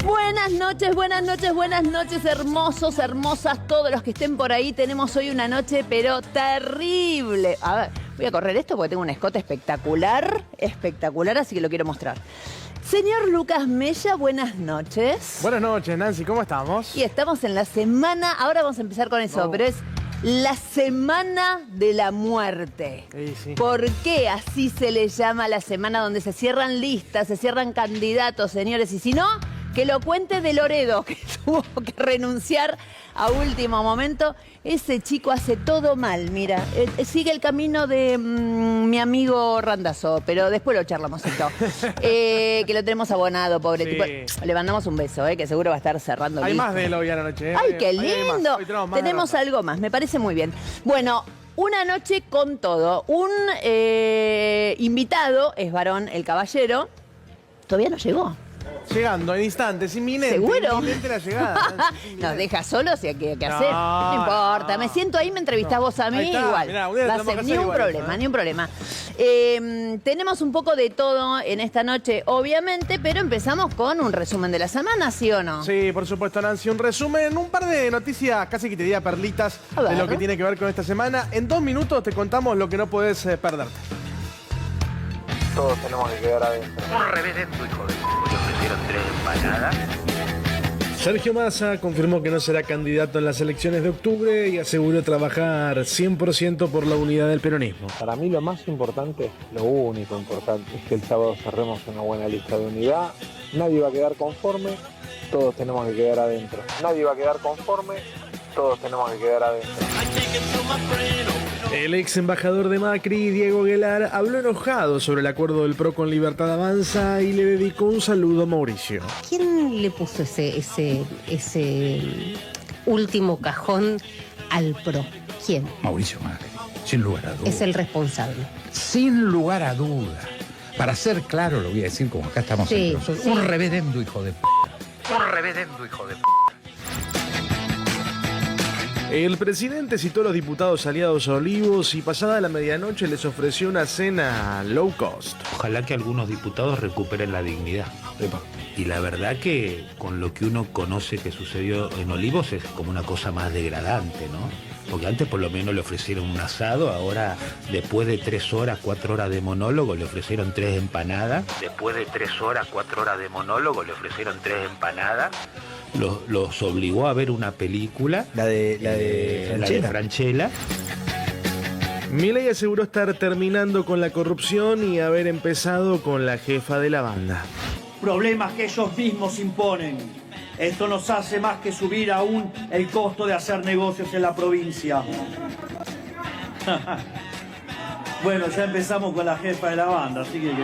Buenas noches, buenas noches, buenas noches, hermosos, hermosas, todos los que estén por ahí. Tenemos hoy una noche, pero terrible. A ver, voy a correr esto porque tengo un escote espectacular, así que lo quiero mostrar. Señor Lucas Mella, buenas noches. Buenas noches, Nancy, ¿cómo estamos? Y estamos en la semana, ahora vamos a empezar con eso, pero es la Semana de la Muerte. Sí. ¿Por qué así se le llama la semana donde se cierran listas, se cierran candidatos, señores? Y si no, que lo cuente de Loredo, que tuvo que renunciar a último momento. Ese chico hace todo mal, mira. Sigue el camino de mi amigo Randazzo, pero después lo charlamos esto. Que lo tenemos abonado, pobre Sí. tipo. Le mandamos un beso, que seguro va a estar cerrando. Hay listas. más de él hoy a la noche. ¡Ay, qué Hay lindo! más. Hoy tenemos más de Tenemos Rafa. algo más, me parece muy bien. Bueno, una noche con todo. Un invitado es varón, el caballero. Todavía no llegó. Llegando en instantes, inminente. ¿Seguro? Inminente la llegada. Nancy, Nos deja solos y hay que No, hacer. No importa, no. me siento ahí, me entrevistás vos a mí, Ahí está, igual. mirá, un día Va a tenemos ser que ni hacer un igual problema, eso, ni un problema. Tenemos un poco de todo en esta noche, obviamente, pero empezamos con un resumen de la semana, ¿sí o no? Sí, por supuesto, Nancy. Un resumen, un par de noticias, casi que te diría perlitas, A ver. de lo que tiene que ver con esta semana. En 2 minutos te contamos lo que no podés perderte. Todos tenemos que quedar adentro. Un reverendo hijo de puta. Le ofrecieron 3 empanadas. Sergio Massa confirmó que no será candidato en las elecciones de octubre y aseguró trabajar 100% por la unidad del peronismo. Para mí lo más importante, lo único importante, es que el sábado cerremos una buena lista de unidad. Nadie va a quedar conforme, todos tenemos que quedar adentro. Nadie va a quedar conforme, todos tenemos que quedar adentro. El ex embajador de Macri, Diego Aguilar, habló enojado sobre el acuerdo del PRO con Libertad Avanza y le dedicó un saludo a Mauricio. ¿Quién le puso ese último cajón al PRO? ¿Quién? Mauricio Macri, sin lugar a dudas. Es el responsable. Sin lugar a dudas. Para ser claro, lo voy a decir como acá estamos Sí, entre nosotros. sí. Un reverendo hijo de p***. Un reverendo hijo de puta. El presidente citó a los diputados aliados a Olivos y pasada la medianoche les ofreció una cena low cost. Ojalá que algunos diputados recuperen la dignidad. Y la verdad que con lo que uno conoce que sucedió en Olivos es como una cosa más degradante, ¿no? Porque antes por lo menos le ofrecieron un asado, ahora después de 3 horas, 4 horas de monólogo le ofrecieron 3 empanadas. Después de 3 horas, 4 horas de monólogo le ofrecieron 3 empanadas. Los obligó a ver una película. La de Franchella. Milei aseguró estar terminando con la corrupción y haber empezado con la jefa de la banda. Problemas que ellos mismos imponen. Esto nos hace más que subir aún el costo de hacer negocios en la provincia. Bueno, ya empezamos con la jefa de la banda, así que...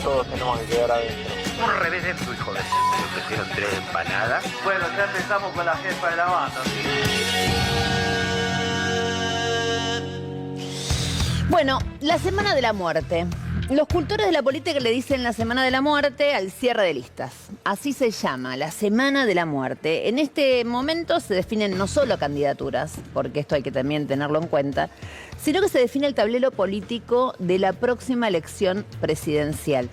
Todos tenemos que quedar adentro. Un reverendo hijo de puta. Le ofrecieron 3 empanadas. Bueno, ya empezamos con la jefa de la banda, así que... Bueno, la Semana de la Muerte. Los cultores de la política le dicen la Semana de la Muerte al cierre de listas. Así se llama, la Semana de la Muerte. En este momento se definen no solo candidaturas, porque esto hay que también tenerlo en cuenta, sino que se define el tablero político de la próxima elección presidencial.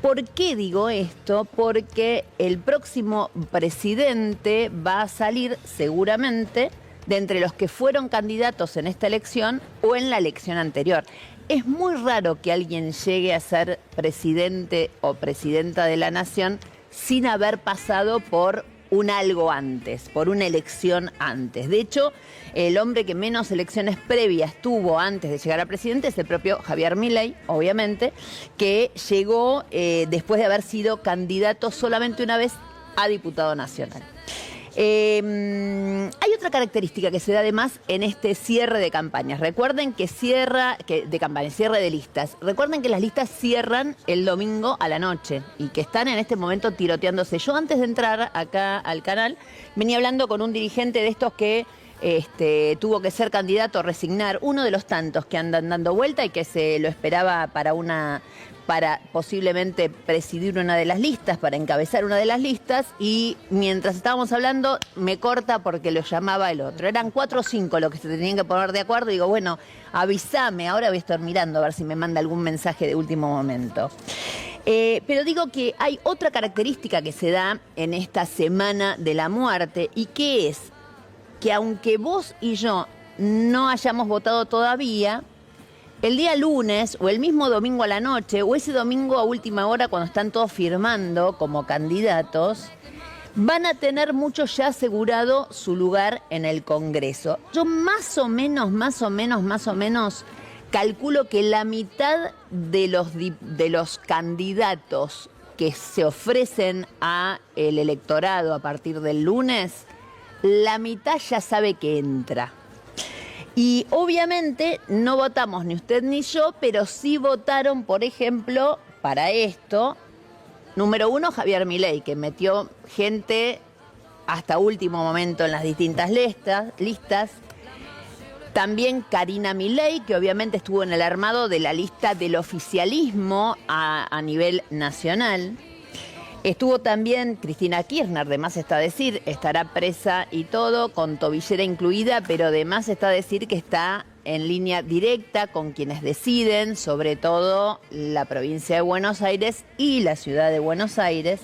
¿Por qué digo esto? Porque el próximo presidente va a salir seguramente de entre los que fueron candidatos en esta elección o en la elección anterior. Es muy raro que alguien llegue a ser presidente o presidenta de la nación sin haber pasado por un algo antes, por una elección antes. De hecho, el hombre que menos elecciones previas tuvo antes de llegar a presidente es el propio Javier Milei, obviamente, que llegó después de haber sido candidato solamente una vez a diputado nacional. Hay otra característica que se da además en este cierre de campañas. Recuerden que cierre de listas. Recuerden que las listas cierran el domingo a la noche y que están en este momento tiroteándose. Yo antes de entrar acá al canal venía hablando con un dirigente de estos que tuvo que ser candidato, resignar, uno de los tantos que andan dando vuelta y que se lo esperaba para posiblemente presidir una de las listas, para encabezar una de las listas, y mientras estábamos hablando me corta porque lo llamaba el otro. Eran 4 o 5 los que se tenían que poner de acuerdo y digo, bueno, avísame, ahora voy a estar mirando a ver si me manda algún mensaje de último momento. Pero digo que hay otra característica que se da en esta semana de la muerte, y que es que aunque vos y yo no hayamos votado todavía, el día lunes o el mismo domingo a la noche o ese domingo a última hora cuando están todos firmando como candidatos, van a tener muchos ya asegurado su lugar en el Congreso. Yo más o menos calculo que la mitad de los candidatos que se ofrecen a el electorado a partir del lunes, la mitad ya sabe que entra. Y obviamente no votamos ni usted ni yo, pero sí votaron, por ejemplo, para esto, número 1, Javier Milei, que metió gente hasta último momento en las distintas listas. También Karina Milei, que obviamente estuvo en el armado de la lista del oficialismo a nivel nacional. Estuvo también Cristina Kirchner, de más está decir, estará presa y todo, con tobillera incluida, pero de más está decir que está en línea directa con quienes deciden, sobre todo la provincia de Buenos Aires y la ciudad de Buenos Aires.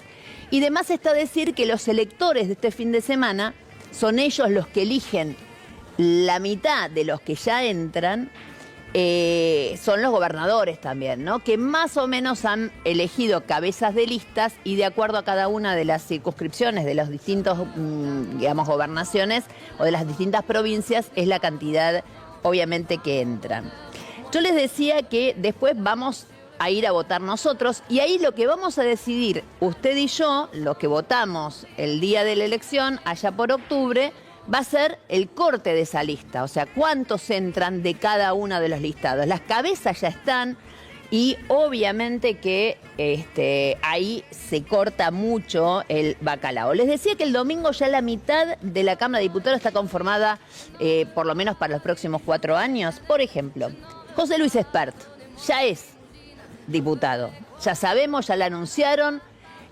Y de más está decir que los electores de este fin de semana son ellos los que eligen la mitad de los que ya entran. Son los gobernadores también, ¿no? Que más o menos han elegido cabezas de listas y de acuerdo a cada una de las circunscripciones de los distintos, gobernaciones o de las distintas provincias es la cantidad, obviamente, que entran. Yo les decía que después vamos a ir a votar nosotros y ahí lo que vamos a decidir usted y yo, los que votamos el día de la elección, allá por octubre, va a ser el corte de esa lista, o sea, cuántos entran de cada uno de los listados. Las cabezas ya están y obviamente que ahí se corta mucho el bacalao. Les decía que el domingo ya la mitad de la Cámara de Diputados está conformada, por lo menos para los próximos 4 años. Por ejemplo, José Luis Espert ya es diputado, ya sabemos, ya lo anunciaron.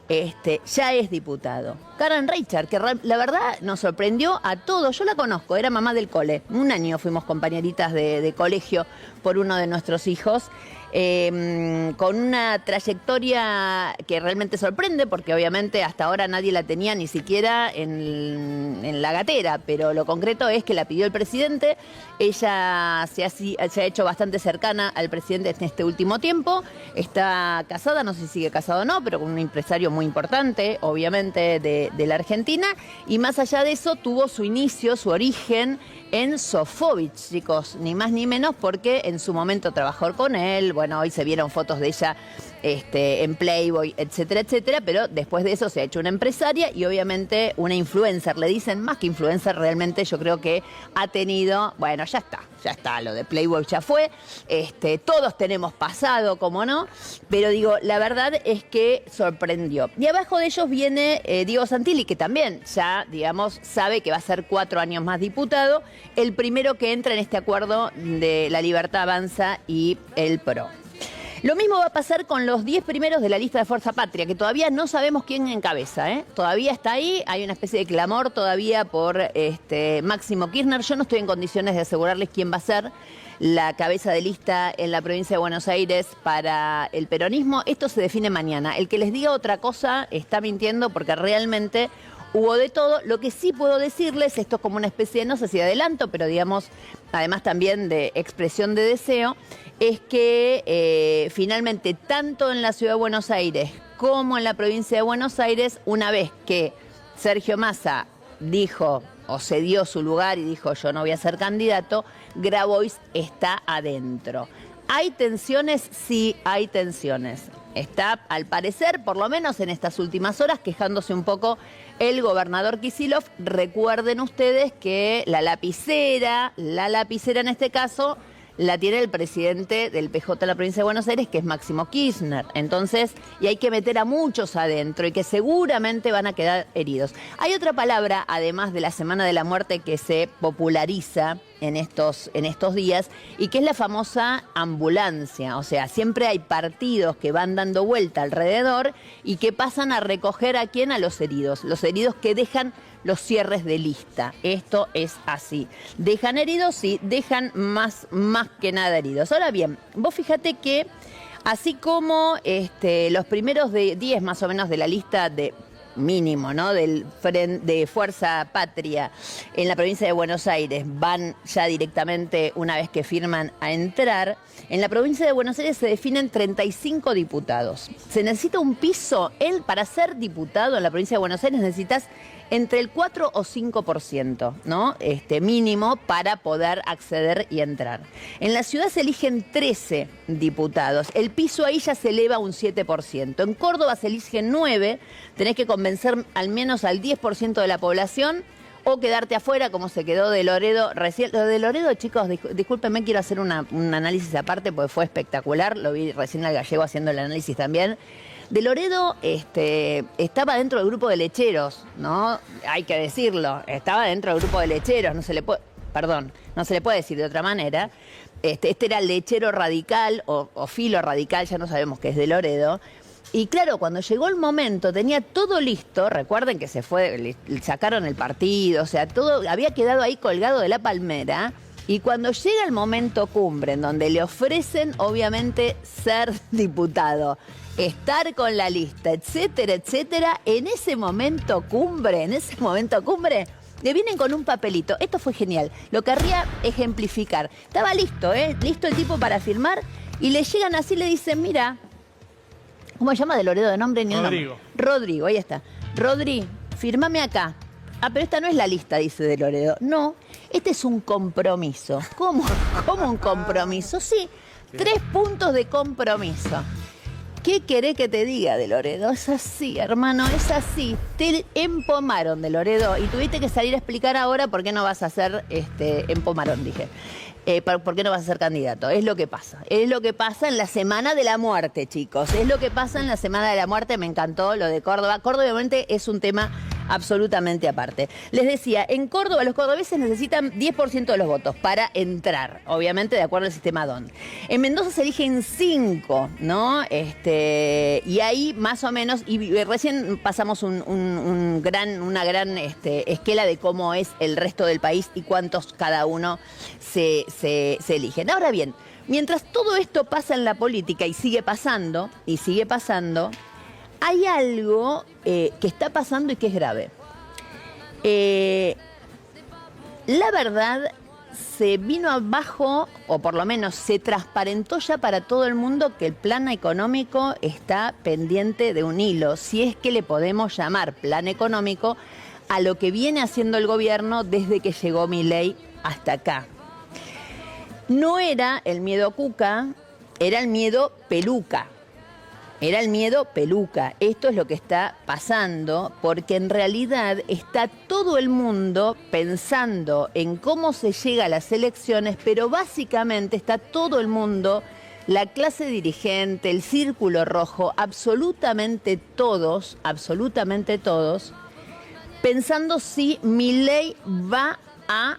Ya es diputado. Karen Reichert, que la verdad nos sorprendió a todos. Yo la conozco, era mamá del cole. Un año fuimos compañeritas de colegio por uno de nuestros hijos. Con una trayectoria que realmente sorprende, porque obviamente hasta ahora nadie la tenía ni siquiera en la gatera, pero lo concreto es que la pidió el presidente. Ella se ha hecho bastante cercana al presidente en este último tiempo. Está casada, no sé si sigue casada o no, pero con un empresario muy importante, obviamente, de la Argentina. Y más allá de eso, tuvo su inicio, su origen en Sofovich, chicos, ni más ni menos, porque en su momento trabajó con él. Bueno, hoy se vieron fotos de ella en Playboy, etcétera, etcétera, pero después de eso se ha hecho una empresaria y obviamente una influencer. Le dicen más que influencer, realmente yo creo que ha tenido, bueno, ya está, lo de Playboy ya fue, todos tenemos pasado, como no, pero digo, la verdad es que sorprendió. Y abajo de ellos viene Diego Santilli, que también ya, digamos, sabe que va a ser 4 años más diputado, el primero que entra en este acuerdo de La Libertad Avanza y el PRO. Lo mismo va a pasar con los 10 primeros de la lista de Fuerza Patria, que todavía no sabemos quién encabeza, ¿eh? Todavía está ahí, hay una especie de clamor todavía por Máximo Kirchner. Yo no estoy en condiciones de asegurarles quién va a ser la cabeza de lista en la provincia de Buenos Aires para el peronismo. Esto se define mañana. El que les diga otra cosa está mintiendo, porque realmente hubo de todo. Lo que sí puedo decirles, esto es como una especie de, no sé si adelanto, pero digamos, además también de expresión de deseo, es que finalmente tanto en la ciudad de Buenos Aires como en la provincia de Buenos Aires, una vez que Sergio Massa dijo o cedió su lugar y dijo yo no voy a ser candidato, Grabois está adentro. ¿Hay tensiones? Sí, hay tensiones. Está, al parecer, por lo menos en estas últimas horas, quejándose un poco el gobernador Kicillof. Recuerden ustedes que la lapicera en este caso, la tiene el presidente del PJ de la provincia de Buenos Aires, que es Máximo Kirchner. Entonces, y hay que meter a muchos adentro y que seguramente van a quedar heridos. Hay otra palabra, además de la Semana de la Muerte, que se populariza en estos días y que es la famosa ambulancia. O sea, siempre hay partidos que van dando vuelta alrededor y que pasan a recoger a quién, a los heridos que dejan los cierres de lista. Esto es así. ¿Dejan heridos? Sí, dejan más que nada heridos. Ahora bien, vos fíjate que así como los primeros 10 más o menos de la lista de mínimo, ¿no?, de Fuerza Patria en la provincia de Buenos Aires van ya directamente una vez que firman a entrar, en la provincia de Buenos Aires se definen 35 diputados. Se necesita un piso, para ser diputado en la provincia de Buenos Aires necesitas entre el 4 o 5%, ¿no? Mínimo para poder acceder y entrar. En la ciudad se eligen 13 diputados. El piso ahí ya se eleva un 7%. En Córdoba se eligen 9. Tenés que convencer al menos al 10% de la población o quedarte afuera, como se quedó de Loredo recién. Lo de Loredo, chicos, discúlpenme, quiero hacer un análisis aparte porque fue espectacular. Lo vi recién al Gallego haciendo el análisis también. De Loredo estaba dentro del grupo de lecheros, ¿no? Hay que decirlo, estaba dentro del grupo de lecheros, no se le puede decir de otra manera. Este era el lechero radical o filo radical, ya no sabemos qué es de Loredo. Y claro, cuando llegó el momento, tenía todo listo, recuerden que se fue, le sacaron el partido, o sea, todo había quedado ahí colgado de la palmera. Y cuando llega el momento cumbre, en donde le ofrecen, obviamente, ser diputado, estar con la lista, etcétera, etcétera, en ese momento cumbre, le vienen con un papelito. Esto fue genial, lo querría ejemplificar. Estaba listo, listo el tipo para firmar, y le llegan así, le dicen, mira, ¿cómo se llama de Loredo de nombre? Ni el nombre. Rodrigo, ahí está. Rodri, firmame acá. Ah, pero esta no es la lista, dice de Loredo. No, este es un compromiso. ¿Cómo? ¿Cómo un compromiso? Sí, 3 puntos de compromiso. ¿Qué querés que te diga de Loredo? Es así, hermano, es así. Te empomaron de Loredo y tuviste que salir a explicar ahora por qué no vas a ser, empomaron, dije. ¿Por qué no vas a ser candidato? Es lo que pasa. Es lo que pasa en la Semana de la Muerte, chicos. Es lo que pasa en la Semana de la Muerte. Me encantó lo de Córdoba. Córdoba, obviamente, es un tema absolutamente aparte. Les decía, en Córdoba los cordobeses necesitan 10% de los votos para entrar, obviamente de acuerdo al sistema DON. En Mendoza se eligen 5, ¿no? Y ahí más o menos, y recién pasamos una gran esquela de cómo es el resto del país y cuántos cada uno se eligen. Ahora bien, mientras todo esto pasa en la política y sigue pasando, hay algo que está pasando y que es grave. La verdad se vino abajo, o por lo menos se transparentó ya para todo el mundo que el plan económico está pendiente de un hilo, si es que le podemos llamar plan económico a lo que viene haciendo el gobierno desde que llegó Milei hasta acá. No era el miedo Cuca, era el miedo peluca. Era el miedo peluca. Esto es lo que está pasando porque en realidad está todo el mundo pensando en cómo se llega a las elecciones, pero básicamente está todo el mundo, la clase dirigente, el círculo rojo, absolutamente todos, pensando si Milei va a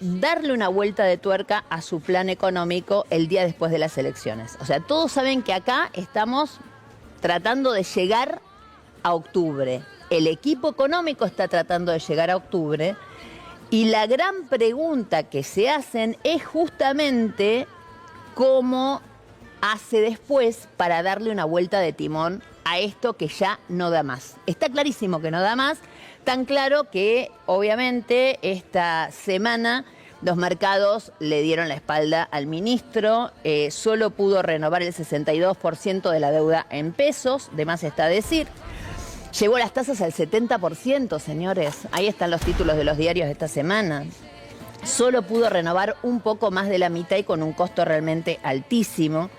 darle una vuelta de tuerca a su plan económico el día después de las elecciones. O sea, todos saben que acá estamos tratando de llegar a octubre. El equipo económico está tratando de llegar a octubre y la gran pregunta que se hacen es justamente cómo hace después para darle una vuelta de timón a esto que ya no da más. Está clarísimo que no da más, tan claro que obviamente esta semana los mercados le dieron la espalda al ministro, solo pudo renovar el 62% de la deuda en pesos, de más está decir. Llevó las tasas al 70%, señores. Ahí están los títulos de los diarios de esta semana. Solo pudo renovar un poco más de la mitad y con un costo realmente altísimo.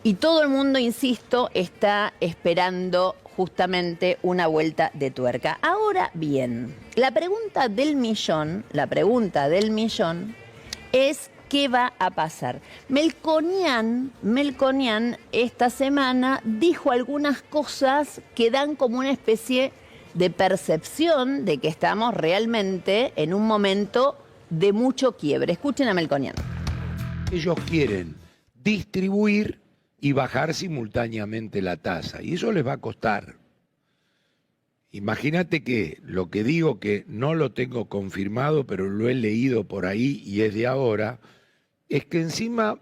Y todo el mundo, insisto, está esperando justamente una vuelta de tuerca. Ahora bien, la pregunta del millón es qué va a pasar. Melconian esta semana dijo algunas cosas que dan como una especie de percepción de que estamos realmente en un momento de mucho quiebre. Escuchen a Melconian. Ellos quieren distribuir y bajar simultáneamente la tasa, y eso les va a costar. Imagínate que lo que digo, que no lo tengo confirmado, pero lo he leído por ahí y es de ahora, es que encima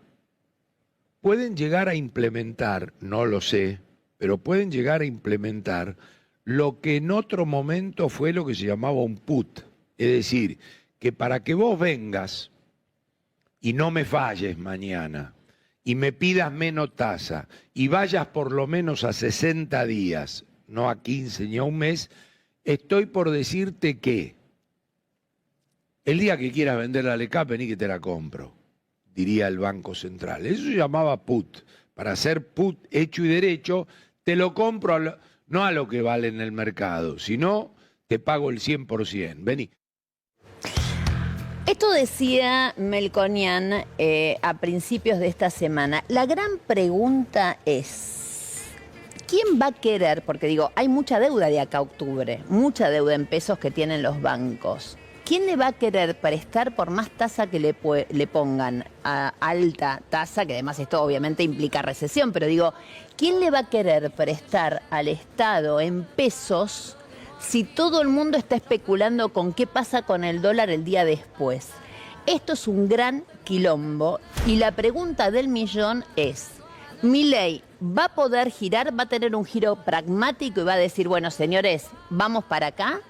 pueden llegar a implementar, no lo sé, pero pueden llegar a implementar lo que en otro momento fue lo que se llamaba un put. Es decir, que para que vos vengas y no me falles mañana y me pidas menos tasa y vayas por lo menos a 60 días, no a 15 ni a un mes, estoy por decirte que el día que quieras vender la LECAP, vení que te la compro, diría el Banco Central. Eso se llamaba put. Para hacer put hecho y derecho, te lo compro no a lo que vale en el mercado, sino te pago el 100%. Vení. Esto decía Melconian a principios de esta semana. La gran pregunta es, ¿quién va a querer? Porque digo, hay mucha deuda de acá a octubre, mucha deuda en pesos que tienen los bancos. ¿Quién le va a querer prestar por más tasa que le pongan a alta tasa? Que además esto obviamente implica recesión, pero digo, ¿quién le va a querer prestar al Estado en pesos si todo el mundo está especulando con qué pasa con el dólar el día después? Esto es un gran quilombo y la pregunta del millón es, ¿Milei va a poder girar, va a tener un giro pragmático y va a decir, bueno, señores, vamos para acá?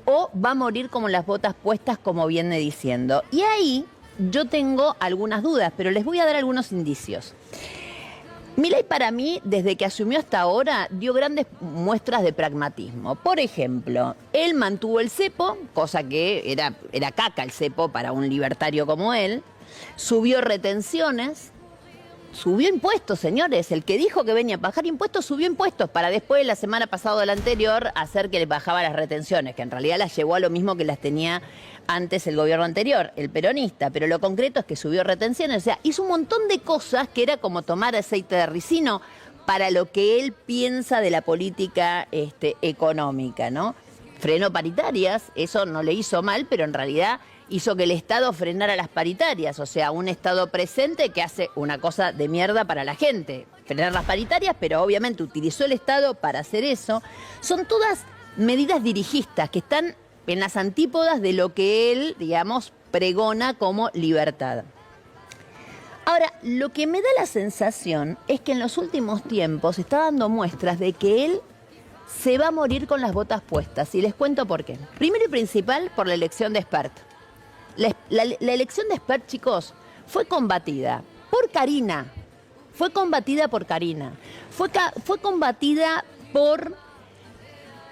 ¿O va a morir como las botas puestas, como viene diciendo? Y ahí yo tengo algunas dudas, pero les voy a dar algunos indicios. Milei para mí, desde que asumió hasta ahora, dio grandes muestras de pragmatismo. Por ejemplo, él mantuvo el cepo, cosa que era caca el cepo para un libertario como él. Subió retenciones, subió impuestos, señores. El que dijo que venía a bajar impuestos, subió impuestos para después, la semana pasada o la anterior, hacer que le bajaba las retenciones, que en realidad las llevó a lo mismo que las tenía antes el gobierno anterior, el peronista. Pero lo concreto es que subió retenciones. O sea, hizo un montón de cosas que era como tomar aceite de ricino para lo que él piensa de la política económica, ¿no? Frenó paritarias, eso no le hizo mal, pero en realidad hizo que el Estado frenara las paritarias, o sea, un Estado presente que hace una cosa de mierda para la gente, frenar las paritarias, pero obviamente utilizó el Estado para hacer eso. Son todas medidas dirigistas que están en las antípodas de lo que él, digamos, pregona como libertad. Ahora, lo que me da la sensación es que en los últimos tiempos está dando muestras de que él se va a morir con las botas puestas, y les cuento por qué. Primero y principal, por la elección de Spert. La elección de Spert, chicos, fue combatida por Karina. Fue combatida por Karina. Fue combatida por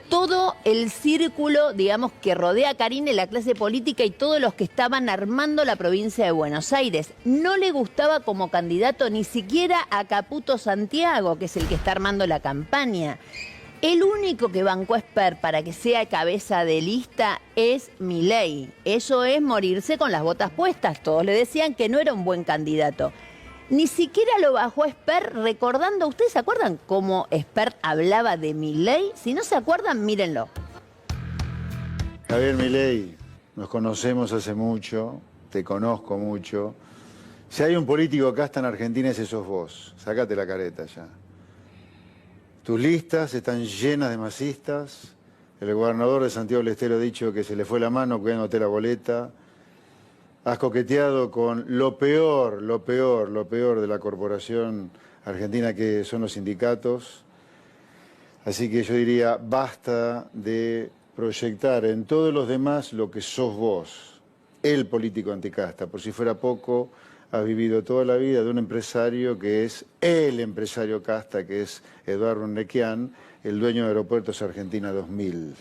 todo el círculo, digamos, que rodea a Karina y la clase política y todos los que estaban armando la provincia de Buenos Aires. No le gustaba como candidato ni siquiera a Caputo Santiago, que es el que está armando la campaña. El único que bancó a Spert para que sea cabeza de lista es Milei. Eso es morirse con las botas puestas. Todos le decían que no era un buen candidato. Ni siquiera lo bajó a Spert recordando. ¿Ustedes se acuerdan cómo Spert hablaba de Milei? Si no se acuerdan, mírenlo. Javier Milei, nos conocemos hace mucho, te conozco mucho. Si hay un político que hasta en Argentina, ese sos vos. Sácate la careta ya. Tus listas están llenas de masistas. El gobernador de Santiago del Estero ha dicho que se le fue la mano cuidándote la boleta. Has coqueteado con lo peor de la corporación argentina, que son los sindicatos. Así que yo diría, basta de proyectar en todos los demás lo que sos vos, el político anticasta. Por si fuera poco, has vivido toda la vida de un empresario que es el empresario casta, que es Eduardo Unnequian, el dueño de Aeropuertos Argentina 2000,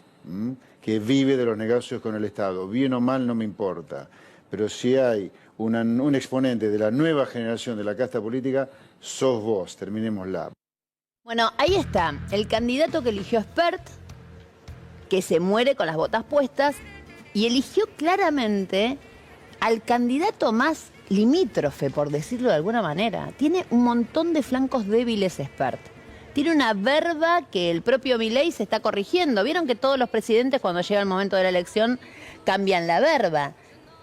que vive de los negocios con el Estado. Bien o mal no me importa, pero si hay un exponente de la nueva generación de la casta política, sos vos. Terminémosla. Bueno, ahí está, el candidato que eligió Spert, que se muere con las botas puestas, y eligió claramente al candidato más limítrofe, por decirlo de alguna manera. Tiene un montón de flancos débiles Spert. Tiene una verba que el propio Milei se está corrigiendo. Vieron que todos los presidentes cuando llega el momento de la elección cambian la verba.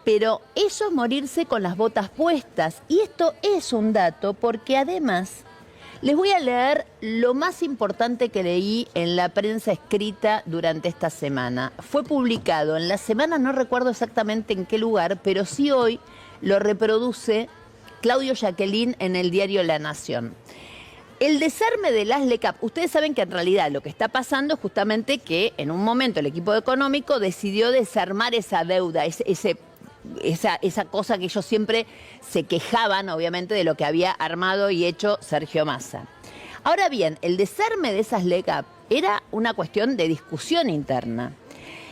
Pero eso es morirse con las botas puestas. Y esto es un dato porque además les voy a leer lo más importante que leí en la prensa escrita durante esta semana. Fue publicado en la semana, no recuerdo exactamente en qué lugar, pero sí hoy lo reproduce Claudio Jacquelin en el diario La Nación. El desarme de las LECAP, ustedes saben que en realidad lo que está pasando es justamente que en un momento el equipo económico decidió desarmar esa deuda, esa cosa que ellos siempre se quejaban, obviamente, de lo que había armado y hecho Sergio Massa. Ahora bien, el desarme de esas LECAP era una cuestión de discusión interna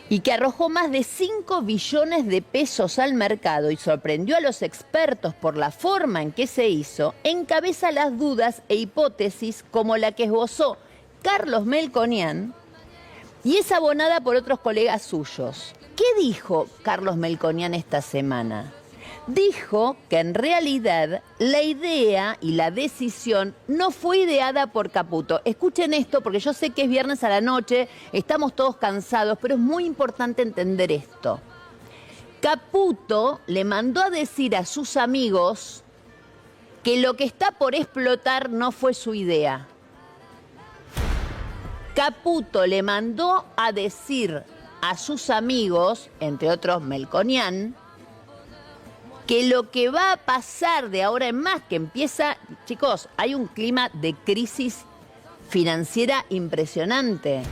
y que arrojó más de 5 billones de pesos al mercado y sorprendió a los expertos por la forma en que se hizo, encabeza las dudas e hipótesis como la que esbozó Carlos Melconian y es abonada por otros colegas suyos. ¿Qué dijo Carlos Melconian esta semana? Dijo que en realidad la idea y la decisión no fue ideada por Caputo. Escuchen esto porque yo sé que es viernes a la noche, estamos todos cansados, pero es muy importante entender esto. Caputo le mandó a decir a sus amigos que lo que está por explotar no fue su idea. Caputo le mandó a decir a sus amigos, entre otros Melconian, que lo que va a pasar de ahora en más, que empieza, chicos, hay un clima de crisis financiera impresionante,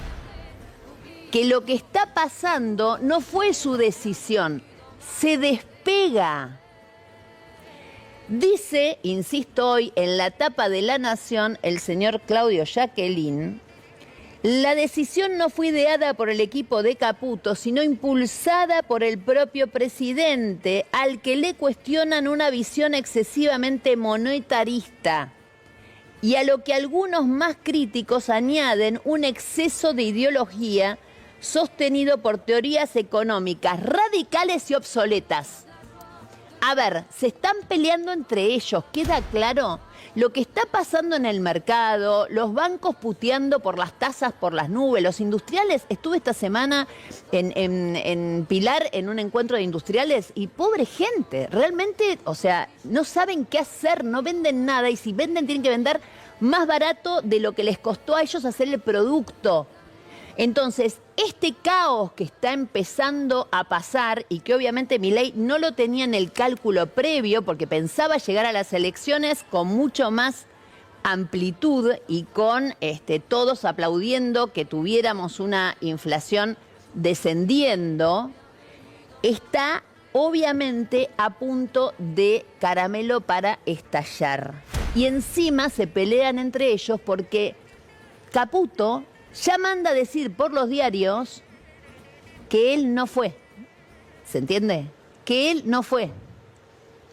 que lo que está pasando no fue su decisión, se despega. Dice, insisto hoy, en la tapa de La Nación, el señor Claudio Jacquelin, la decisión no fue ideada por el equipo de Caputo, sino impulsada por el propio presidente, al que le cuestionan una visión excesivamente monetarista y a lo que algunos más críticos añaden un exceso de ideología sostenido por teorías económicas radicales y obsoletas. A ver, se están peleando entre ellos, ¿queda claro? Lo que está pasando en el mercado, los bancos puteando por las tasas por las nubes, los industriales, estuve esta semana en Pilar en un encuentro de industriales y pobre gente, realmente, o sea, no saben qué hacer, no venden nada y si venden tienen que vender más barato de lo que les costó a ellos hacer el producto. Entonces, este caos que está empezando a pasar y que obviamente Milei no lo tenía en el cálculo previo porque pensaba llegar a las elecciones con mucho más amplitud y con todos aplaudiendo que tuviéramos una inflación descendiendo, está obviamente a punto de caramelo para estallar. Y encima se pelean entre ellos porque Caputo ya manda a decir por los diarios que él no fue. ¿Se entiende? Que él no fue.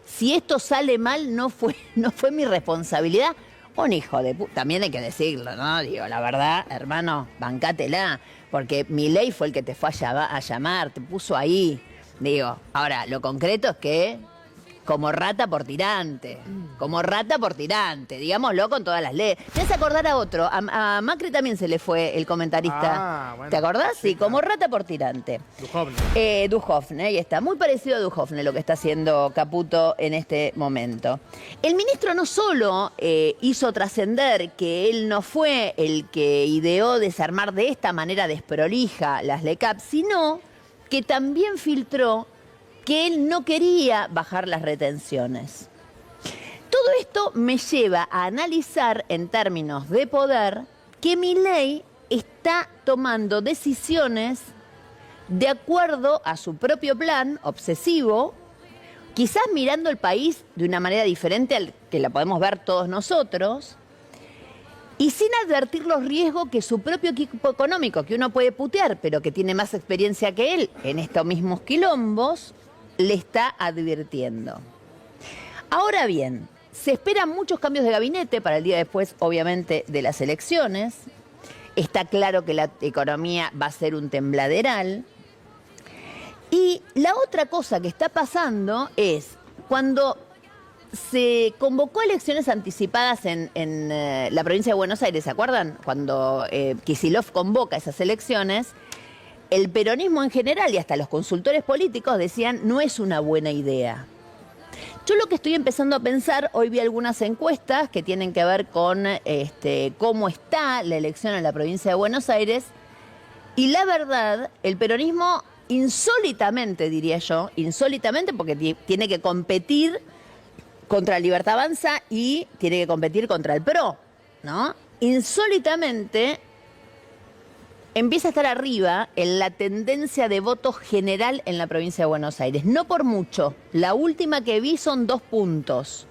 Si esto sale mal, no fue mi responsabilidad. Un hijo de puta, también hay que decirlo, ¿no? Digo, la verdad, hermano, bancátela, porque Milei fue el que te fue a llamar, te puso ahí. Digo, ahora, lo concreto es que como rata por tirante, digámoslo con todas las leyes. Me hace acordar a otro, a Macri también se le fue el comentarista. Bueno. ¿Te acordás? Sí, como rata por tirante. Duhovne, ahí está. Muy parecido a Duhovne lo que está haciendo Caputo en este momento. El ministro no solo hizo trascender que él no fue el que ideó desarmar de esta manera desprolija las LECAP, sino que también filtró que él no quería bajar las retenciones. Todo esto me lleva a analizar en términos de poder que Milei está tomando decisiones de acuerdo a su propio plan obsesivo, quizás mirando el país de una manera diferente al que la podemos ver todos nosotros, y sin advertir los riesgos que su propio equipo económico, que uno puede putear, pero que tiene más experiencia que él en estos mismos quilombos, le está advirtiendo. Ahora bien, se esperan muchos cambios de gabinete para el día después, obviamente, de las elecciones. Está claro que la economía va a ser un tembladeral. Y la otra cosa que está pasando es cuando se convocó elecciones anticipadas en la provincia de Buenos Aires, ¿se acuerdan? Cuando Kicillof convoca esas elecciones, el peronismo en general y hasta los consultores políticos decían no es una buena idea. Yo lo que estoy empezando a pensar, hoy vi algunas encuestas que tienen que ver con cómo está la elección en la provincia de Buenos Aires, y la verdad, el peronismo insólitamente, diría yo, insólitamente porque tiene que competir contra Libertad Avanza y tiene que competir contra el PRO, ¿no? Insólitamente empieza a estar arriba en la tendencia de voto general en la provincia de Buenos Aires. No por mucho, la última que vi son 2 puntos.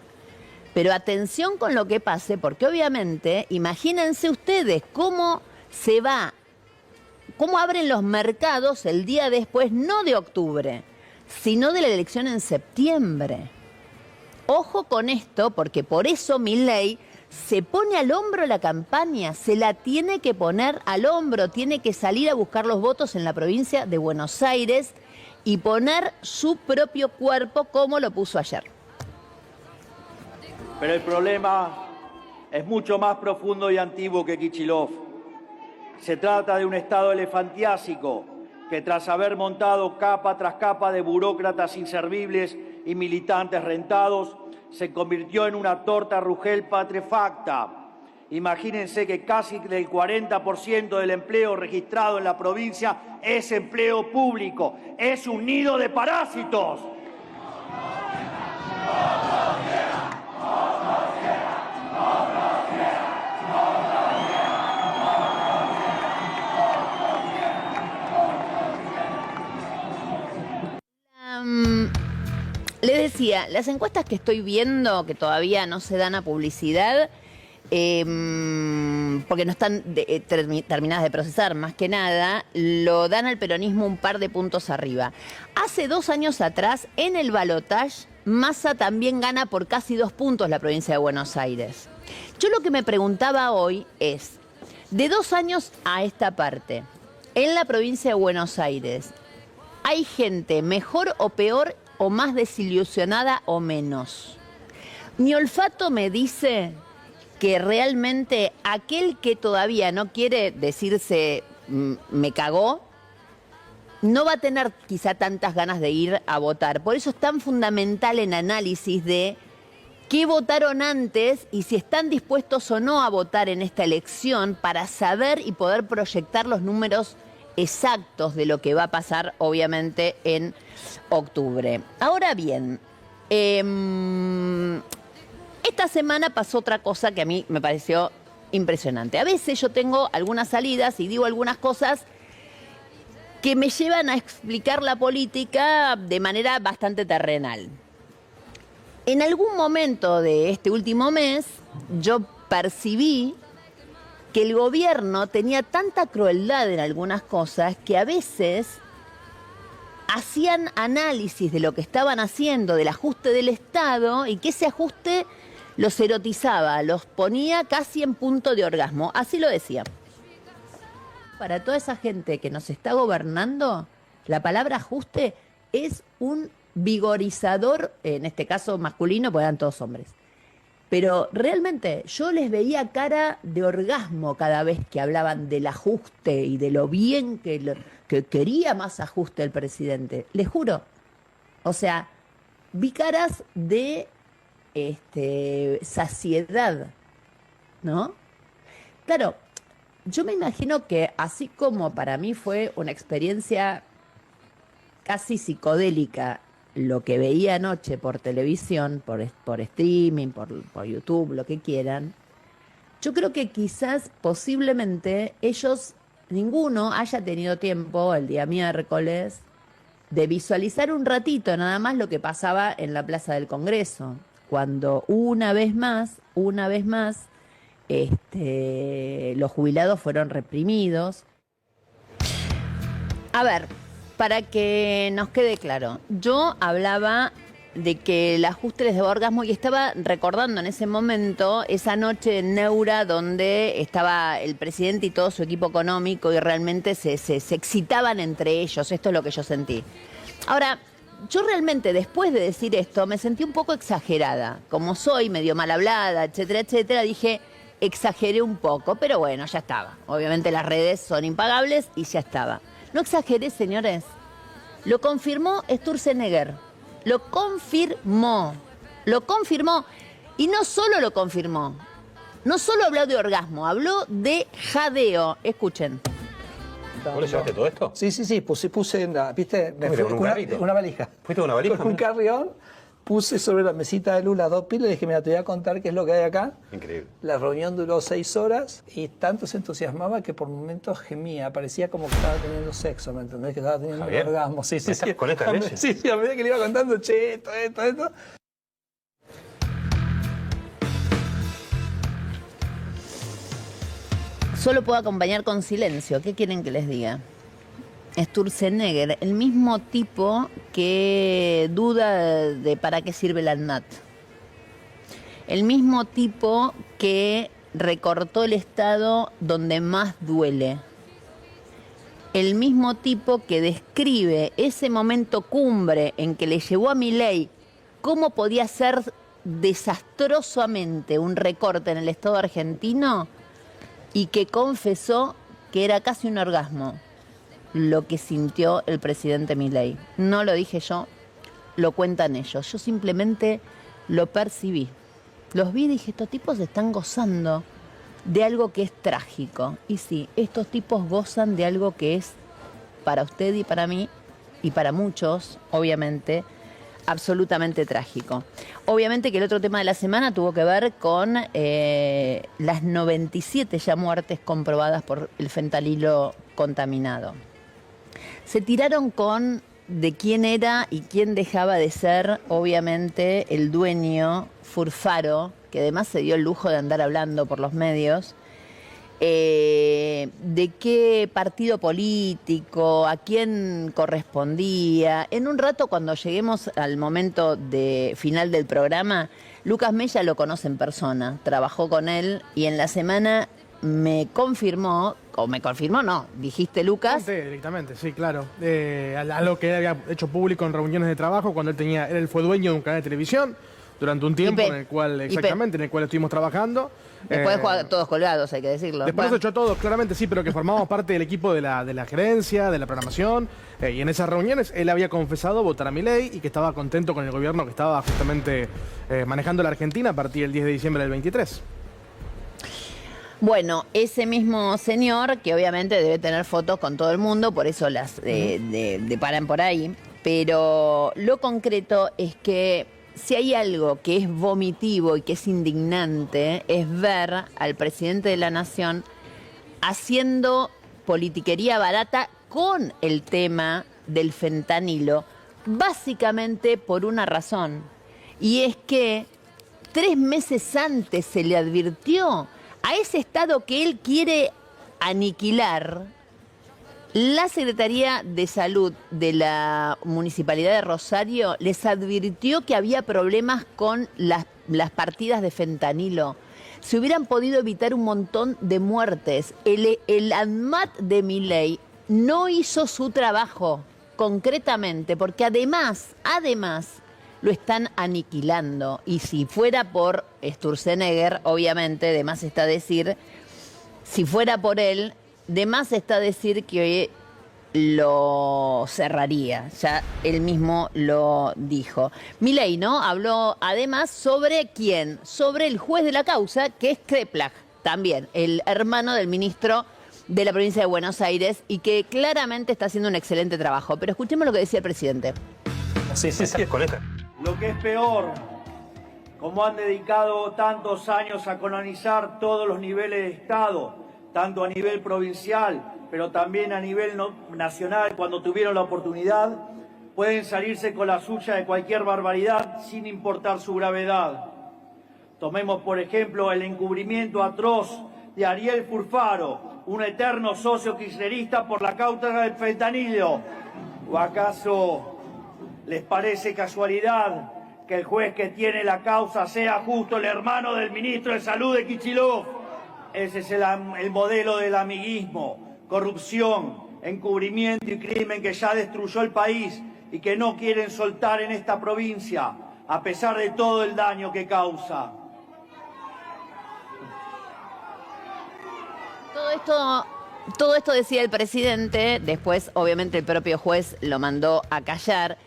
Pero atención con lo que pase, porque obviamente, imagínense ustedes cómo abren los mercados el día después, no de octubre, sino de la elección en septiembre. Ojo con esto, porque por eso Milei se pone al hombro la campaña, se la tiene que poner al hombro, tiene que salir a buscar los votos en la provincia de Buenos Aires y poner su propio cuerpo como lo puso ayer. Pero el problema es mucho más profundo y antiguo que Kicillof. Se trata de un Estado elefantiásico que tras haber montado capa tras capa de burócratas inservibles y militantes rentados, se convirtió en una torta Rugel putrefacta. Imagínense que casi el 40% del empleo registrado en la provincia es empleo público. Es un nido de parásitos. Les decía, las encuestas que estoy viendo, que todavía no se dan a publicidad, porque no están terminadas de procesar, más que nada, lo dan al peronismo un par de puntos arriba. Hace 2 años atrás, en el balotaje, Massa también gana por casi 2 puntos la provincia de Buenos Aires. Yo lo que me preguntaba hoy es, de 2 años a esta parte, en la provincia de Buenos Aires, ¿hay gente mejor o peor o más desilusionada o menos? Mi olfato me dice que realmente aquel que todavía no quiere decirse me cagó, no va a tener quizá tantas ganas de ir a votar. Por eso es tan fundamental el análisis de qué votaron antes y si están dispuestos o no a votar en esta elección para saber y poder proyectar los números exactos de lo que va a pasar, obviamente, en octubre. Ahora bien, esta semana pasó otra cosa que a mí me pareció impresionante. A veces yo tengo algunas salidas y digo algunas cosas que me llevan a explicar la política de manera bastante terrenal. En algún momento de este último mes, yo percibí que el gobierno tenía tanta crueldad en algunas cosas que a veces hacían análisis de lo que estaban haciendo, del ajuste del Estado, y que ese ajuste los erotizaba, los ponía casi en punto de orgasmo. Así lo decía. Para toda esa gente que nos está gobernando, la palabra ajuste es un vigorizador, en este caso masculino, porque eran todos hombres. Pero realmente yo les veía cara de orgasmo cada vez que hablaban del ajuste y de lo bien que quería más ajuste el presidente. Les juro. O sea, vi caras de saciedad, ¿no? Claro, yo me imagino que así como para mí fue una experiencia casi psicodélica lo que veía anoche por televisión, por streaming, por YouTube, lo que quieran, yo creo que quizás posiblemente ellos, ninguno haya tenido tiempo el día miércoles de visualizar un ratito nada más lo que pasaba en la Plaza del Congreso, cuando una vez más, los jubilados fueron reprimidos. A ver, para que nos quede claro, yo hablaba de que el ajuste les daba orgasmo y estaba recordando en ese momento esa noche en Neura donde estaba el presidente y todo su equipo económico y realmente se excitaban entre ellos. Esto es lo que yo sentí. Ahora, yo realmente después de decir esto me sentí un poco exagerada. Como soy medio mal hablada, etcétera, etcétera, dije, exageré un poco, pero bueno, ya estaba. Obviamente las redes son impagables y ya estaba. No exageré, señores. Lo confirmó Sturzenegger. Lo confirmó. Lo confirmó. Y no solo lo confirmó. No solo habló de orgasmo, habló de jadeo. Escuchen. ¿Vos le llevaste todo esto? Sí, puse en la, ¿viste? Me fui con un carrito? una valija. ¿Fuiste con una valija? Con un carrión, puse sobre la mesita de Lula 2 pilas y le dije, mira, te voy a contar qué es lo que hay acá. Increíble. La reunión duró 6 horas y tanto se entusiasmaba que por momentos gemía. Parecía como que estaba teniendo sexo, ¿me entendés? Que estaba teniendo un orgasmo. Sí. ¿Con esta leche? Sí, a medida que le iba contando, che, esto. Solo puedo acompañar con silencio. ¿Qué quieren que les diga? Sturzenegger, el mismo tipo que duda de para qué sirve la ANMAT. El mismo tipo que recortó el Estado donde más duele. El mismo tipo que describe ese momento cumbre en que le llevó a Milei cómo podía ser desastrosamente un recorte en el Estado argentino y que confesó que era casi un orgasmo lo que sintió el presidente Milei. No lo dije yo, lo cuentan ellos. Yo simplemente lo percibí. Los vi y dije, estos tipos están gozando de algo que es trágico. Y sí, estos tipos gozan de algo que es para usted y para mí, y para muchos, obviamente, absolutamente trágico. Obviamente que el otro tema de la semana tuvo que ver con las 97 ya muertes comprobadas por el fentanilo contaminado. Se tiraron con de quién era y quién dejaba de ser, obviamente, el dueño Furfaro, que además se dio el lujo de andar hablando por los medios, de qué partido político, a quién correspondía. En un rato, cuando lleguemos al momento final del programa, Lucas Mella lo conoce en persona, trabajó con él y en la semana me confirmó, no, dijiste Lucas. Sí, directamente, sí, claro. Algo que él había hecho público en reuniones de trabajo cuando él fue dueño de un canal de televisión durante un tiempo en el cual estuvimos trabajando. Después todos colgados, hay que decirlo. Después nos echó todos, claramente sí, pero que formábamos parte del equipo de la gerencia, de la programación. Y en esas reuniones él había confesado votar a Milei y que estaba contento con el gobierno que estaba justamente manejando la Argentina a partir del 10 de diciembre del 23. Bueno, ese mismo señor, que obviamente debe tener fotos con todo el mundo, por eso las paran por ahí, pero lo concreto es que si hay algo que es vomitivo y que es indignante, es ver al presidente de la Nación haciendo politiquería barata con el tema del fentanilo, básicamente por una razón, y es que 3 meses antes se le advirtió a ese Estado que él quiere aniquilar. La Secretaría de Salud de la Municipalidad de Rosario les advirtió que había problemas con las partidas de fentanilo. Se hubieran podido evitar un montón de muertes. El ANMAT de Milei no hizo su trabajo concretamente, porque además lo están aniquilando. Y si fuera por Sturzenegger, obviamente, de más está decir, si fuera por él, de más está decir que lo cerraría. Ya él mismo lo dijo. Milei, ¿no? Habló además sobre quién, sobre el juez de la causa, que es Kreplach, también, el hermano del ministro de la provincia de Buenos Aires, y que claramente está haciendo un excelente trabajo. Pero escuchemos lo que decía el presidente. Sí. Lo que es peor, como han dedicado tantos años a colonizar todos los niveles de Estado, tanto a nivel provincial, pero también a nivel nacional, cuando tuvieron la oportunidad, pueden salirse con la suya de cualquier barbaridad sin importar su gravedad. Tomemos, por ejemplo, el encubrimiento atroz de Ariel Furfaro, un eterno socio kirchnerista por la causa del fentanilo. ¿O acaso les parece casualidad que el juez que tiene la causa sea justo el hermano del ministro de Salud de Kicillof? Ese es el modelo del amiguismo, corrupción, encubrimiento y crimen que ya destruyó el país y que no quieren soltar en esta provincia, a pesar de todo el daño que causa. Todo esto decía el presidente, después obviamente el propio juez lo mandó a callar.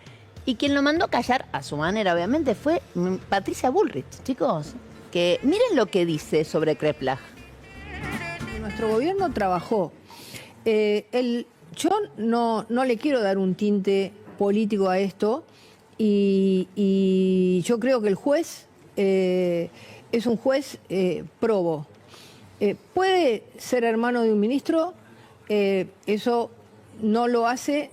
Y quien lo mandó a callar, a su manera obviamente, fue Patricia Bullrich, chicos. Que miren lo que dice sobre Kreplach. Nuestro gobierno trabajó. Yo no le quiero dar un tinte político a esto y yo creo que el juez es un juez probo. Puede ser hermano de un ministro, eso no hace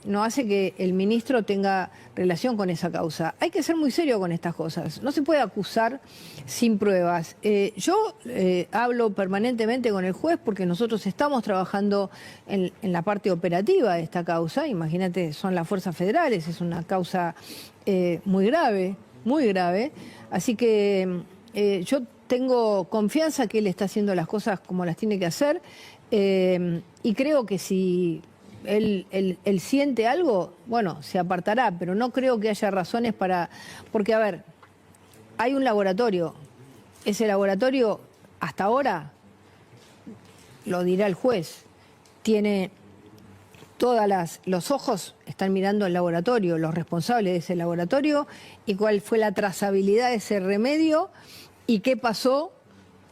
que el ministro tenga relación con esa causa. Hay que ser muy serio con estas cosas. No se puede acusar sin pruebas. Yo hablo permanentemente con el juez porque nosotros estamos trabajando en la parte operativa de esta causa. Imagínate, son las fuerzas federales, es una causa muy grave, muy grave. Así que yo tengo confianza que él está haciendo las cosas como las tiene que hacer y creo que si él siente algo, bueno, se apartará, pero no creo que haya razones para... Porque, a ver, hay un laboratorio. Ese laboratorio, hasta ahora, lo dirá el juez, tiene los ojos están mirando el laboratorio, los responsables de ese laboratorio y cuál fue la trazabilidad de ese remedio y qué pasó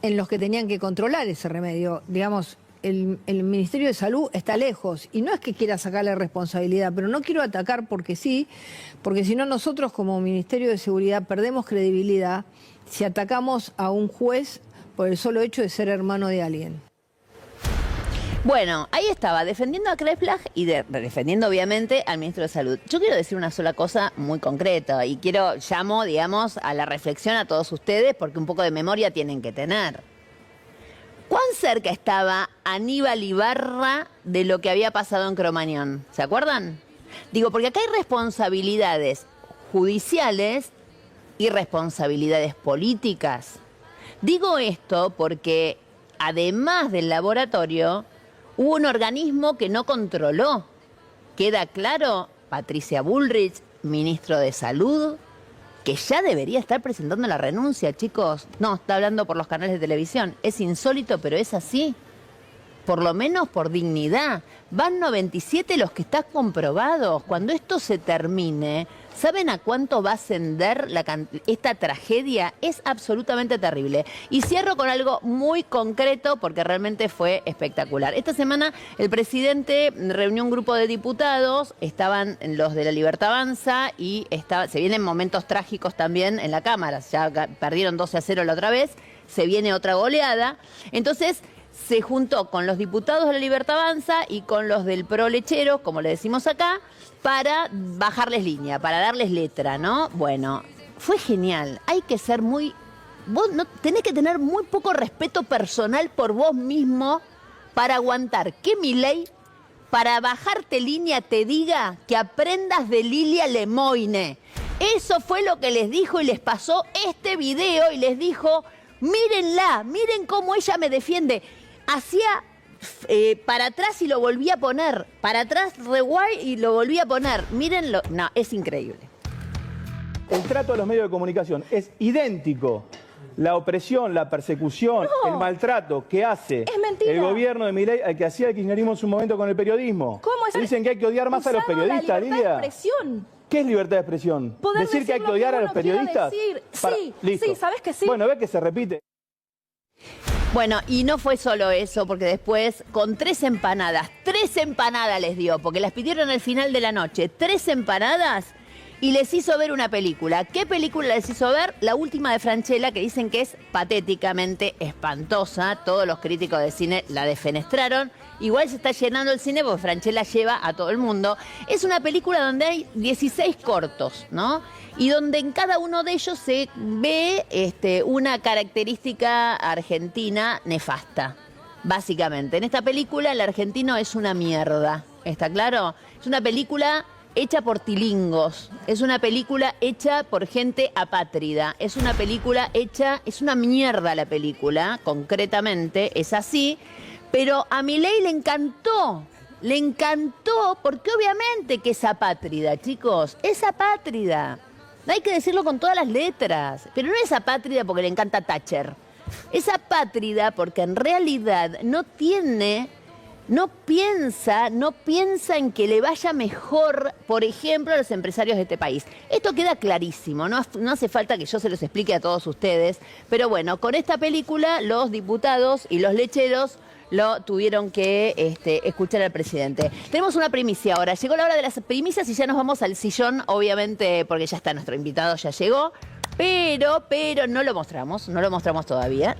en los que tenían que controlar ese remedio. Digamos, el Ministerio de Salud está lejos y no es que quiera sacarle responsabilidad, pero no quiero atacar porque sí, porque si no nosotros como Ministerio de Seguridad perdemos credibilidad si atacamos a un juez por el solo hecho de ser hermano de alguien. Bueno, ahí estaba, defendiendo a Kreplach y defendiendo obviamente al ministro de Salud. Yo quiero decir una sola cosa muy concreta y llamo, digamos, a la reflexión a todos ustedes porque un poco de memoria tienen que tener. ¿Cuán cerca estaba Aníbal Ibarra de lo que había pasado en Cromañón? ¿Se acuerdan? Digo, porque acá hay responsabilidades judiciales y responsabilidades políticas. Digo esto porque, además del laboratorio, hubo un organismo que no controló. ¿Queda claro? Patricia Bullrich, ministro de Salud, que ya debería estar presentando la renuncia, chicos. No, está hablando por los canales de televisión. Es insólito, pero es así. Por lo menos por dignidad. Van 97 los que están comprobados. Cuando esto se termine, ¿saben a cuánto va a ascender esta tragedia? Es absolutamente terrible. Y cierro con algo muy concreto porque realmente fue espectacular. Esta semana el presidente reunió un grupo de diputados, estaban los de La Libertad Avanza y se vienen momentos trágicos también en la Cámara. Ya perdieron 12-0 la otra vez, se viene otra goleada. Entonces se juntó con los diputados de La Libertad Avanza y con los del Pro Lechero, como le decimos acá, para bajarles línea, para darles letra, ¿no? Bueno, fue genial. Hay que ser tenés que tener muy poco respeto personal por vos mismo para aguantar que Milei, para bajarte línea, te diga que aprendas de Lilia Lemoine. Eso fue lo que les dijo y les pasó este video y les dijo, mírenla, miren cómo ella me defiende. Hacía para atrás y lo volví a poner. Para atrás, rewind y lo volví a poner. Mírenlo. No, es increíble. El trato a los medios de comunicación es idéntico. La opresión, la persecución, el maltrato que hace el gobierno de Milei al que hacía el kirchnerismo en su momento con el periodismo. ¿Cómo es? Dicen que hay que odiar más a los periodistas, Lidia. Lidia. De expresión. ¿Qué es libertad de expresión? ¿Decir que hay que odiar a los periodistas? Sí, listo. sí, ¿sabes que sí? Bueno, ve que se repite. Bueno, y no fue solo eso, porque después con 3 empanadas les dio, porque las pidieron al final de la noche, 3 empanadas y les hizo ver una película. ¿Qué película les hizo ver? La última de Francella, que dicen que es patéticamente espantosa. Todos los críticos de cine la defenestraron. Igual se está llenando el cine porque Francella lleva a todo el mundo. Es una película donde hay 16 cortos, ¿no? Y donde en cada uno de ellos se ve una característica argentina nefasta, básicamente. En esta película el argentino es una mierda, ¿está claro? Es una película hecha por tilingos, es una película hecha por gente apátrida, es una mierda la película, concretamente, es así, pero a Milei le encantó le encantó, porque obviamente que es apátrida, chicos, es apátrida. Hay que decirlo con todas las letras, pero no es apátrida porque le encanta Thatcher. Es apátrida porque en realidad no piensa en que le vaya mejor, por ejemplo, a los empresarios de este país. Esto queda clarísimo, no hace falta que yo se los explique a todos ustedes, pero bueno, con esta película los diputados y los lecheros lo tuvieron que escuchar al presidente. Tenemos una primicia ahora, llegó la hora de las primicias y ya nos vamos al sillón, obviamente, porque ya está nuestro invitado, ya llegó. Pero no lo mostramos todavía,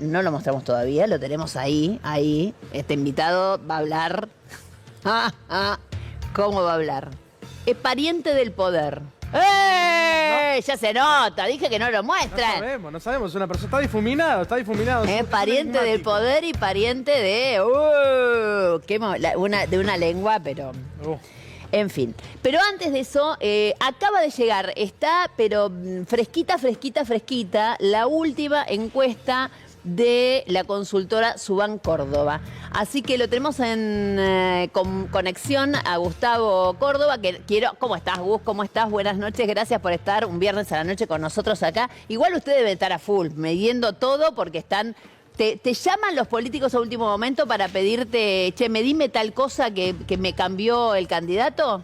lo tenemos ahí. Este invitado va a hablar. ¿Cómo va a hablar? Es pariente del poder. ¡Eh! Ya se nota, dije que no lo muestran. No sabemos, una persona está difuminado. Es pariente del poder y pariente de... de una lengua, pero... En fin, pero antes de eso, acaba de llegar, está pero fresquita, la última encuesta de la consultora Subán Córdoba. Así que lo tenemos en conexión a Gustavo Córdoba, que quiero... ¿Cómo estás, Gus? ¿Cómo estás? Buenas noches, gracias por estar un viernes a la noche con nosotros acá. Igual usted debe estar a full, midiendo todo porque están... ¿Te llaman los políticos a último momento para pedirte, che, dime tal cosa que me cambió el candidato?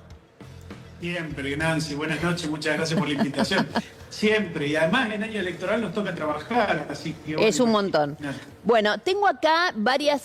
Siempre, Nancy, buenas noches, muchas gracias por la invitación. Siempre, y además en año electoral nos toca trabajar, así que... Es un montón. Bueno, tengo acá varias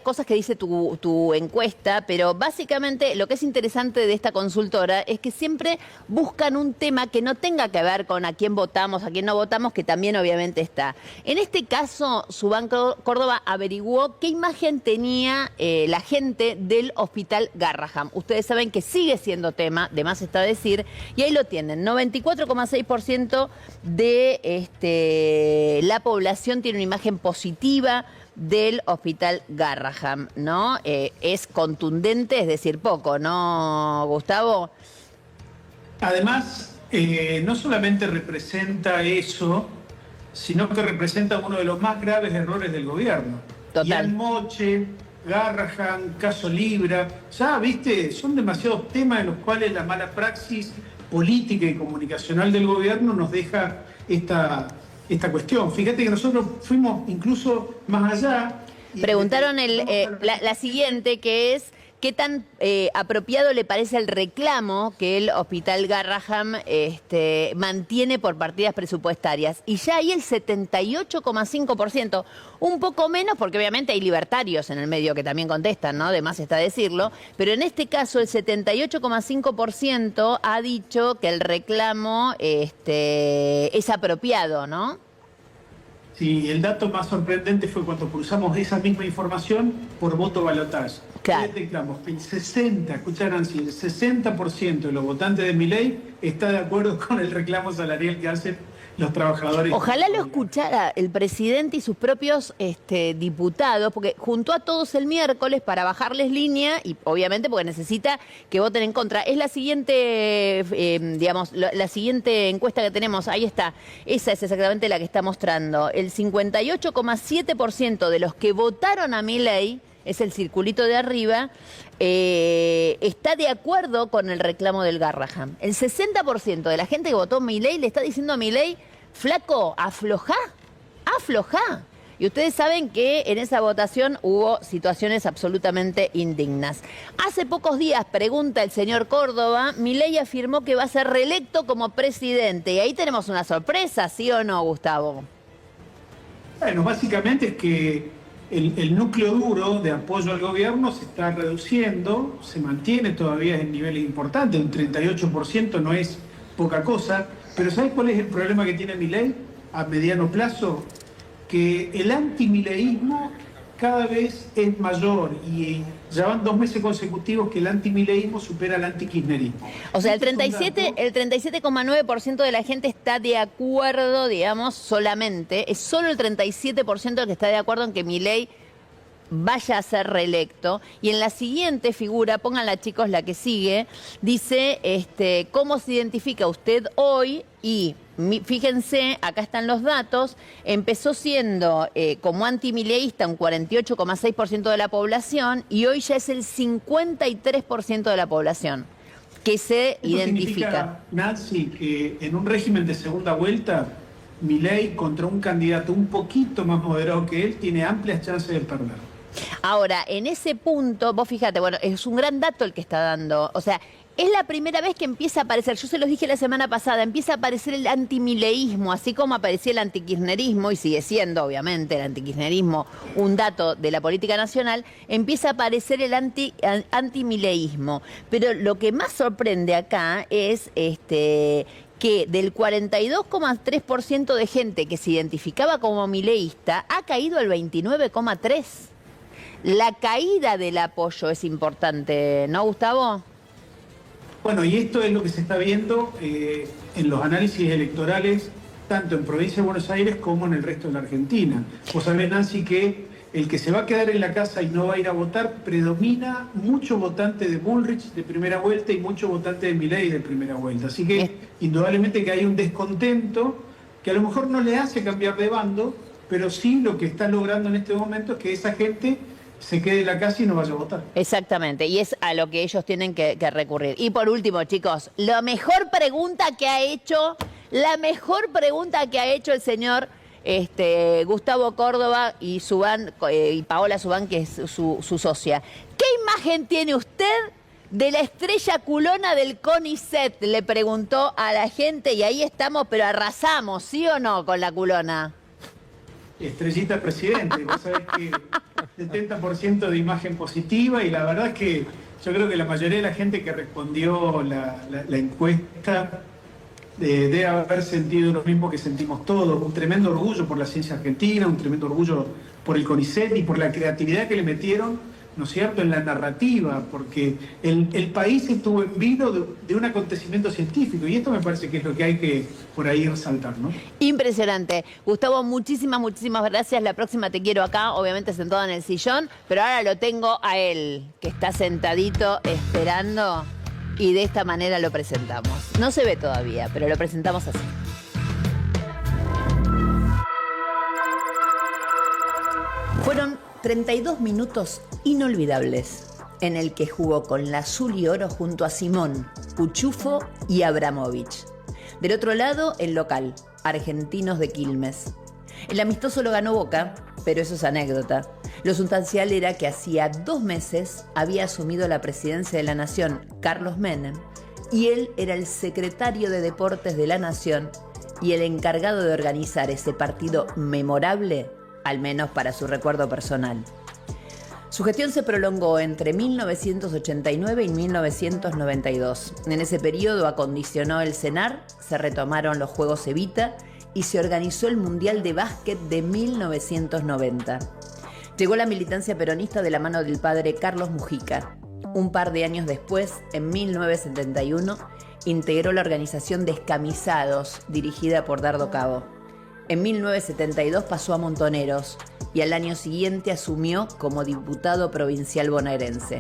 cosas que dice tu encuesta, pero básicamente lo que es interesante de esta consultora es que siempre buscan un tema que no tenga que ver con a quién votamos, a quién no votamos, que también obviamente está. En este caso, Subán Córdoba averiguó qué imagen tenía la gente del Hospital Garrahan. Ustedes saben que sigue siendo tema, de más está decir, y ahí lo tienen. 94,6% de la población tiene una imagen positiva del Hospital Garrahan, ¿no? Es contundente, es decir, poco, ¿no, Gustavo? Además, no solamente representa eso, sino que representa uno de los más graves errores del gobierno. Total. Ian Moche, Garrahan, Caso Libra, ya, viste, son demasiados temas en los cuales la mala praxis política y comunicacional del gobierno nos deja esta cuestión. Fíjate que nosotros fuimos incluso más allá. Preguntaron la siguiente, que es qué tan apropiado le parece el reclamo que el Hospital Garrahan mantiene por partidas presupuestarias. Y ya ahí el 78,5%, un poco menos porque obviamente hay libertarios en el medio que también contestan, ¿no? De más está decirlo, pero en este caso el 78,5% ha dicho que el reclamo es apropiado, ¿no? Sí, el dato más sorprendente fue cuando cruzamos esa misma información por voto balotaje. Claro. Reclamos que el 60% de los votantes de Milei está de acuerdo con el reclamo salarial que hacen los trabajadores. Ojalá lo escuchara el presidente y sus propios diputados, porque juntó a todos el miércoles para bajarles línea y obviamente porque necesita que voten en contra. Es la siguiente, la siguiente encuesta que tenemos, ahí está, esa es exactamente la que está mostrando. El 58,7% de los que votaron a Milei, es el circulito de arriba, está de acuerdo con el reclamo del Garrahan. El 60% de la gente que votó Milei le está diciendo a Milei, flaco, aflojá. Y ustedes saben que en esa votación hubo situaciones absolutamente indignas. Hace pocos días, pregunta el señor Córdoba, Milei afirmó que va a ser reelecto como presidente. Y ahí tenemos una sorpresa, ¿sí o no, Gustavo? Bueno, básicamente es que el núcleo duro de apoyo al gobierno se está reduciendo, se mantiene todavía en niveles importantes, un 38% no es poca cosa, pero ¿sabes cuál es el problema que tiene Milei a mediano plazo? Que el antimileísmo cada vez es mayor y ya van 2 meses consecutivos que el antimileísmo supera al antikirchnerismo. O sea, el 37,9% de la gente está de acuerdo, digamos, solamente, es solo el 37% el que está de acuerdo en que Milei vaya a ser reelecto. Y en la siguiente figura, pónganla chicos, la que sigue, dice, ¿cómo se identifica usted hoy? Y Fíjense, acá están los datos, empezó siendo como antimileísta un 48,6% de la población y hoy ya es el 53% de la población que se identifica. Significa, Nancy, que en un régimen de segunda vuelta, Milei contra un candidato un poquito más moderado que él tiene amplias chances de perder. Ahora, en ese punto, vos fíjate, bueno, es un gran dato el que está dando, o sea, es la primera vez que empieza a aparecer, yo se los dije la semana pasada, empieza a aparecer el antimileísmo, así como aparecía el antikirchnerismo, y sigue siendo, obviamente, el antikirchnerismo un dato de la política nacional, empieza a aparecer el antimileísmo. Pero lo que más sorprende acá es que del 42,3% de gente que se identificaba como mileísta, ha caído al 29,3%. La caída del apoyo es importante, ¿no, Gustavo? Bueno, y esto es lo que se está viendo en los análisis electorales, tanto en provincia de Buenos Aires como en el resto de la Argentina. Vos sabés, Nancy, que el que se va a quedar en la casa y no va a ir a votar, predomina mucho votante de Bullrich de primera vuelta y mucho votante de Milei de primera vuelta. Así que indudablemente que hay un descontento que a lo mejor no le hace cambiar de bando, pero sí lo que está logrando en este momento es que esa gente se quede en la casa y no vaya a votar. Exactamente, y es a lo que ellos tienen que recurrir. Y por último, chicos, la mejor pregunta que ha hecho el señor Gustavo Córdoba y Paola Subán, que es su socia. ¿Qué imagen tiene usted de la estrella culona del CONICET? Le preguntó a la gente y ahí estamos, pero arrasamos, ¿sí o no, con la culona? Estrellita presidente, vos sabés que 70% de imagen positiva y la verdad es que yo creo que la mayoría de la gente que respondió la encuesta debe haber sentido lo mismo que sentimos todos, un tremendo orgullo por la ciencia argentina, un tremendo orgullo por el CONICET y por la creatividad que le metieron, ¿no es cierto?, en la narrativa, porque el país estuvo en vilo de un acontecimiento científico y esto me parece que es lo que hay que por ahí resaltar, ¿no? Impresionante. Gustavo, muchísimas gracias. La próxima te quiero acá, obviamente sentado en el sillón, pero ahora lo tengo a él, que está sentadito esperando y de esta manera lo presentamos. No se ve todavía, pero lo presentamos así. Fueron 32 minutos inolvidables en el que jugó con la azul y oro junto a Simón, Cuchufo y Abramovich. Del otro lado, el local, Argentinos de Quilmes. El amistoso lo ganó Boca, pero eso es anécdota. Lo sustancial era que hacía 2 meses había asumido la presidencia de la Nación Carlos Menem y él era el secretario de Deportes de la Nación y el encargado de organizar ese partido memorable, al menos para su recuerdo personal. Su gestión se prolongó entre 1989 y 1992. En ese periodo acondicionó el CENAR, se retomaron los Juegos Evita y se organizó el Mundial de Básquet de 1990. Llegó la militancia peronista de la mano del padre Carlos Mujica. Un par de años después, en 1971, integró la organización Descamisados, dirigida por Dardo Cabo. En 1972 pasó a Montoneros y al año siguiente asumió como diputado provincial bonaerense.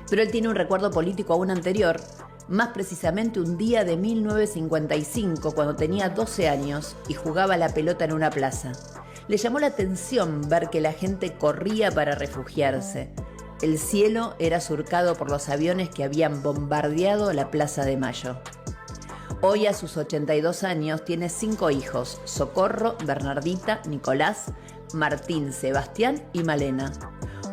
Pero él tiene un recuerdo político aún anterior, más precisamente un día de 1955, cuando tenía 12 años y jugaba la pelota en una plaza. Le llamó la atención ver que la gente corría para refugiarse. El cielo era surcado por los aviones que habían bombardeado la Plaza de Mayo. Hoy, a sus 82 años, tiene 5 hijos: Socorro, Bernardita, Nicolás, Martín, Sebastián y Malena.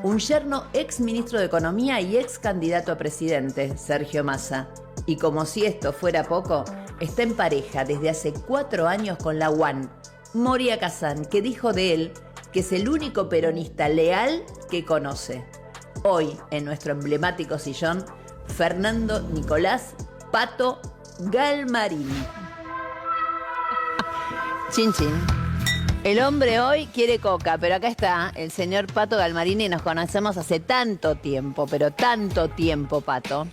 Un yerno ex ministro de Economía y ex candidato a presidente, Sergio Massa. Y como si esto fuera poco, está en pareja desde hace 4 años con la UAN, Moria Kazán, que dijo de él que es el único peronista leal que conoce. Hoy, en nuestro emblemático sillón, Fernando Nicolás Pato Galmarini. Chin chin. El hombre hoy quiere coca, pero acá está el señor Pato Galmarini. Nos conocemos hace tanto tiempo, pero tanto tiempo, Pato.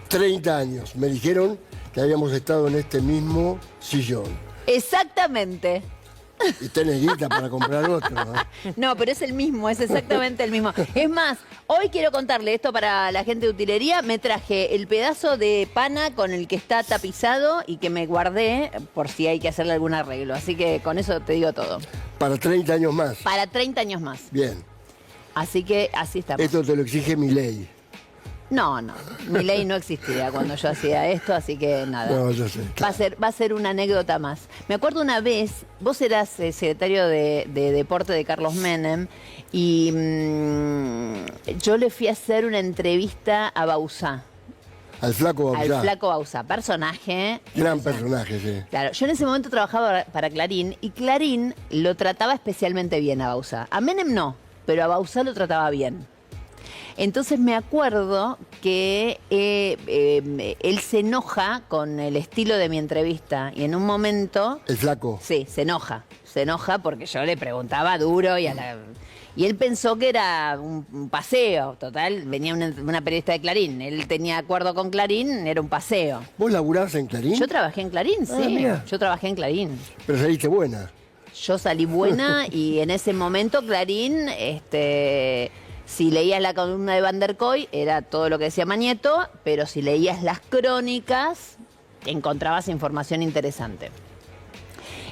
30 años. Me dijeron que habíamos estado en este mismo sillón. Exactamente. Y tenés guita para comprar otro, ¿no? No, pero es el mismo, es exactamente el mismo. Es más, hoy quiero contarle esto para la gente de utilería. Me traje el pedazo de pana con el que está tapizado y que me guardé por si hay que hacerle algún arreglo. Así que con eso te digo todo. Para 30 años más. Para 30 años más. Bien. Así que así estamos. Esto te lo exige mi ley. No, mi ley no existía cuando yo hacía esto, así que nada. No, yo sé. Va a ser una anécdota más. Me acuerdo una vez, vos eras secretario de Deporte de Carlos Menem y yo le fui a hacer una entrevista a Bauzá. Al Flaco Bauzá. Al Flaco Bauzá, personaje. Gran personaje, sí. Claro, yo en ese momento trabajaba para Clarín y Clarín lo trataba especialmente bien a Bauzá. A Menem no, pero a Bauzá lo trataba bien. Entonces me acuerdo que él se enoja con el estilo de mi entrevista y en un momento... ¿El Flaco? Sí, se enoja porque yo le preguntaba duro y él pensó que era un paseo, total, venía una periodista de Clarín, él tenía acuerdo con Clarín, era un paseo. ¿Vos laburabas en Clarín? Yo trabajé en Clarín, sí, mira. Yo trabajé en Clarín. Pero saliste buena. Yo salí buena y en ese momento Clarín... Si leías la columna de Van der Koy, era todo lo que decía Mañeto, pero si leías las crónicas, encontrabas información interesante.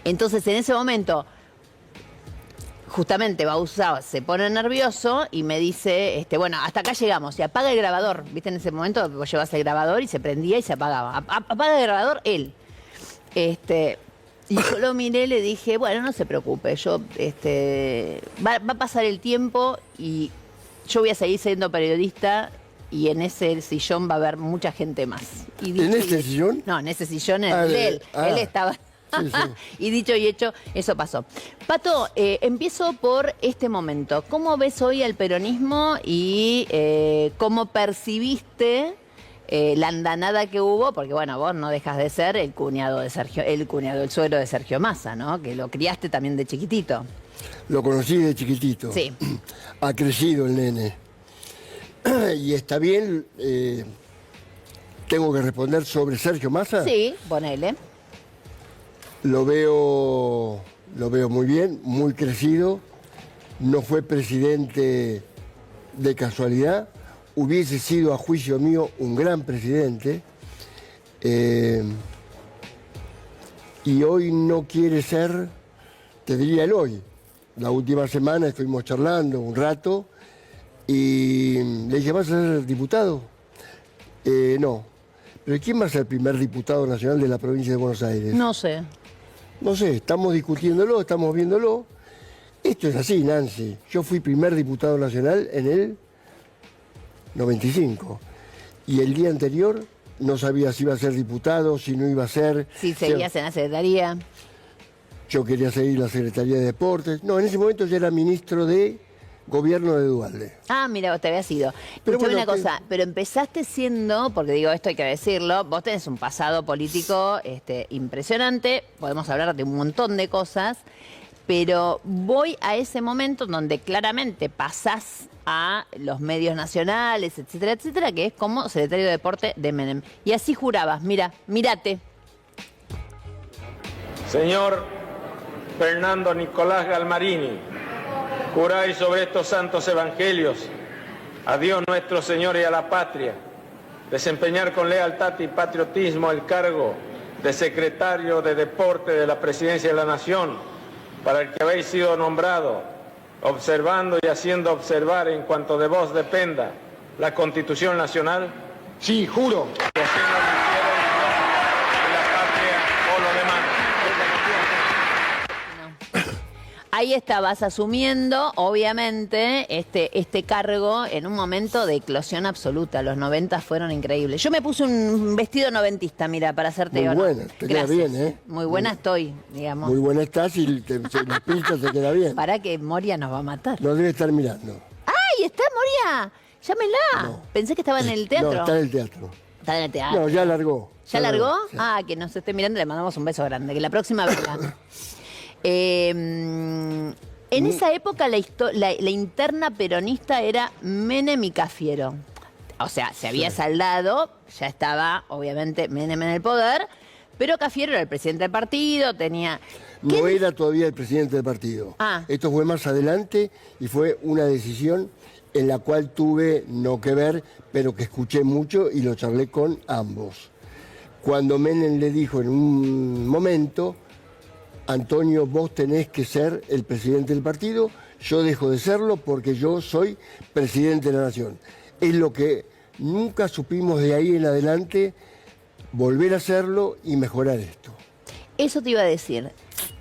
Entonces, en ese momento, justamente Bauzá se pone nervioso y me dice, bueno, hasta acá llegamos, y apaga el grabador. ¿Viste? En ese momento vos llevas el grabador y se prendía y se apagaba. Apaga el grabador él. Y yo lo miré y le dije, bueno, no se preocupe, yo va a pasar el tiempo y yo voy a seguir siendo periodista y en ese sillón va a haber mucha gente más. ¿En este sillón? No, en ese sillón de él. Él estaba... Sí, sí. Y dicho y hecho, eso pasó. Pato, empiezo por este momento. ¿Cómo ves hoy al peronismo y cómo percibiste la andanada que hubo? Porque bueno, vos no dejas de ser el suegro de Sergio Massa, ¿no? Que lo criaste también de chiquitito. Lo conocí de chiquitito. Sí. Ha crecido el nene. Y está bien. ¿Tengo que responder sobre Sergio Massa? Sí, ponele. Lo veo muy bien, muy crecido. No fue presidente de casualidad. Hubiese sido, a juicio mío, un gran presidente. Y hoy no quiere ser, te diría el hoy. La última semana estuvimos charlando un rato y le dije, ¿vas a ser diputado? No. ¿Pero quién va a ser el primer diputado nacional de la provincia de Buenos Aires? No sé. No sé, estamos discutiéndolo, estamos viéndolo. Esto es así, Nancy. Yo fui primer diputado nacional en el 95. Y el día anterior no sabía si iba a ser diputado, si no iba a ser... Si seguías en la secretaría. Yo quería seguir la Secretaría de Deportes. No, en ese momento yo era ministro de Gobierno de Duhalde. Ah, mira, vos te habías ido. Pero bueno, una cosa, pero empezaste siendo, porque digo, esto hay que decirlo, vos tenés un pasado político impresionante, podemos hablar de un montón de cosas, pero voy a ese momento donde claramente pasás a los medios nacionales, etcétera, etcétera, que es como secretario de Deporte de Menem. Y así jurabas, mírate. Señor Fernando Nicolás Galmarini, juráis sobre estos santos evangelios a Dios nuestro Señor y a la patria, desempeñar con lealtad y patriotismo el cargo de secretario de Deporte de la Presidencia de la Nación, para el que habéis sido nombrado, observando y haciendo observar en cuanto de vos dependa la Constitución Nacional. Sí, juro. Ahí estabas asumiendo, obviamente, este cargo en un momento de eclosión absoluta. Los 90 fueron increíbles. Yo me puse un vestido noventista, mira, para hacerte muy honor. Buena, te queda bien, ¿eh? Muy buena estoy, digamos. Muy buena estás y la pinta te queda bien. Para que Moria nos va a matar. No debe estar mirando. ¡Ay, está Moria! ¡Llámela! No. Pensé que estaba en el teatro. No, está en el teatro. Está en el teatro. No, ya largó. ¿Ya largó? Sí. Ah, que nos esté mirando, le mandamos un beso grande. Que la próxima venga. En esa época la interna peronista era Menem y Cafiero. O sea, se había saldado, ya estaba obviamente Menem en el poder, Pero Cafiero era el presidente del partido, tenía... No era todavía el presidente del partido. Ah. Esto fue más adelante y fue una decisión en la cual tuve no que ver, pero que escuché mucho y lo charlé con ambos. Cuando Menem le dijo en un momento, Antonio, vos tenés que ser el presidente del partido, yo dejo de serlo porque yo soy presidente de la nación. Es lo que nunca supimos de ahí en adelante volver a hacerlo y mejorar esto. Eso te iba a decir.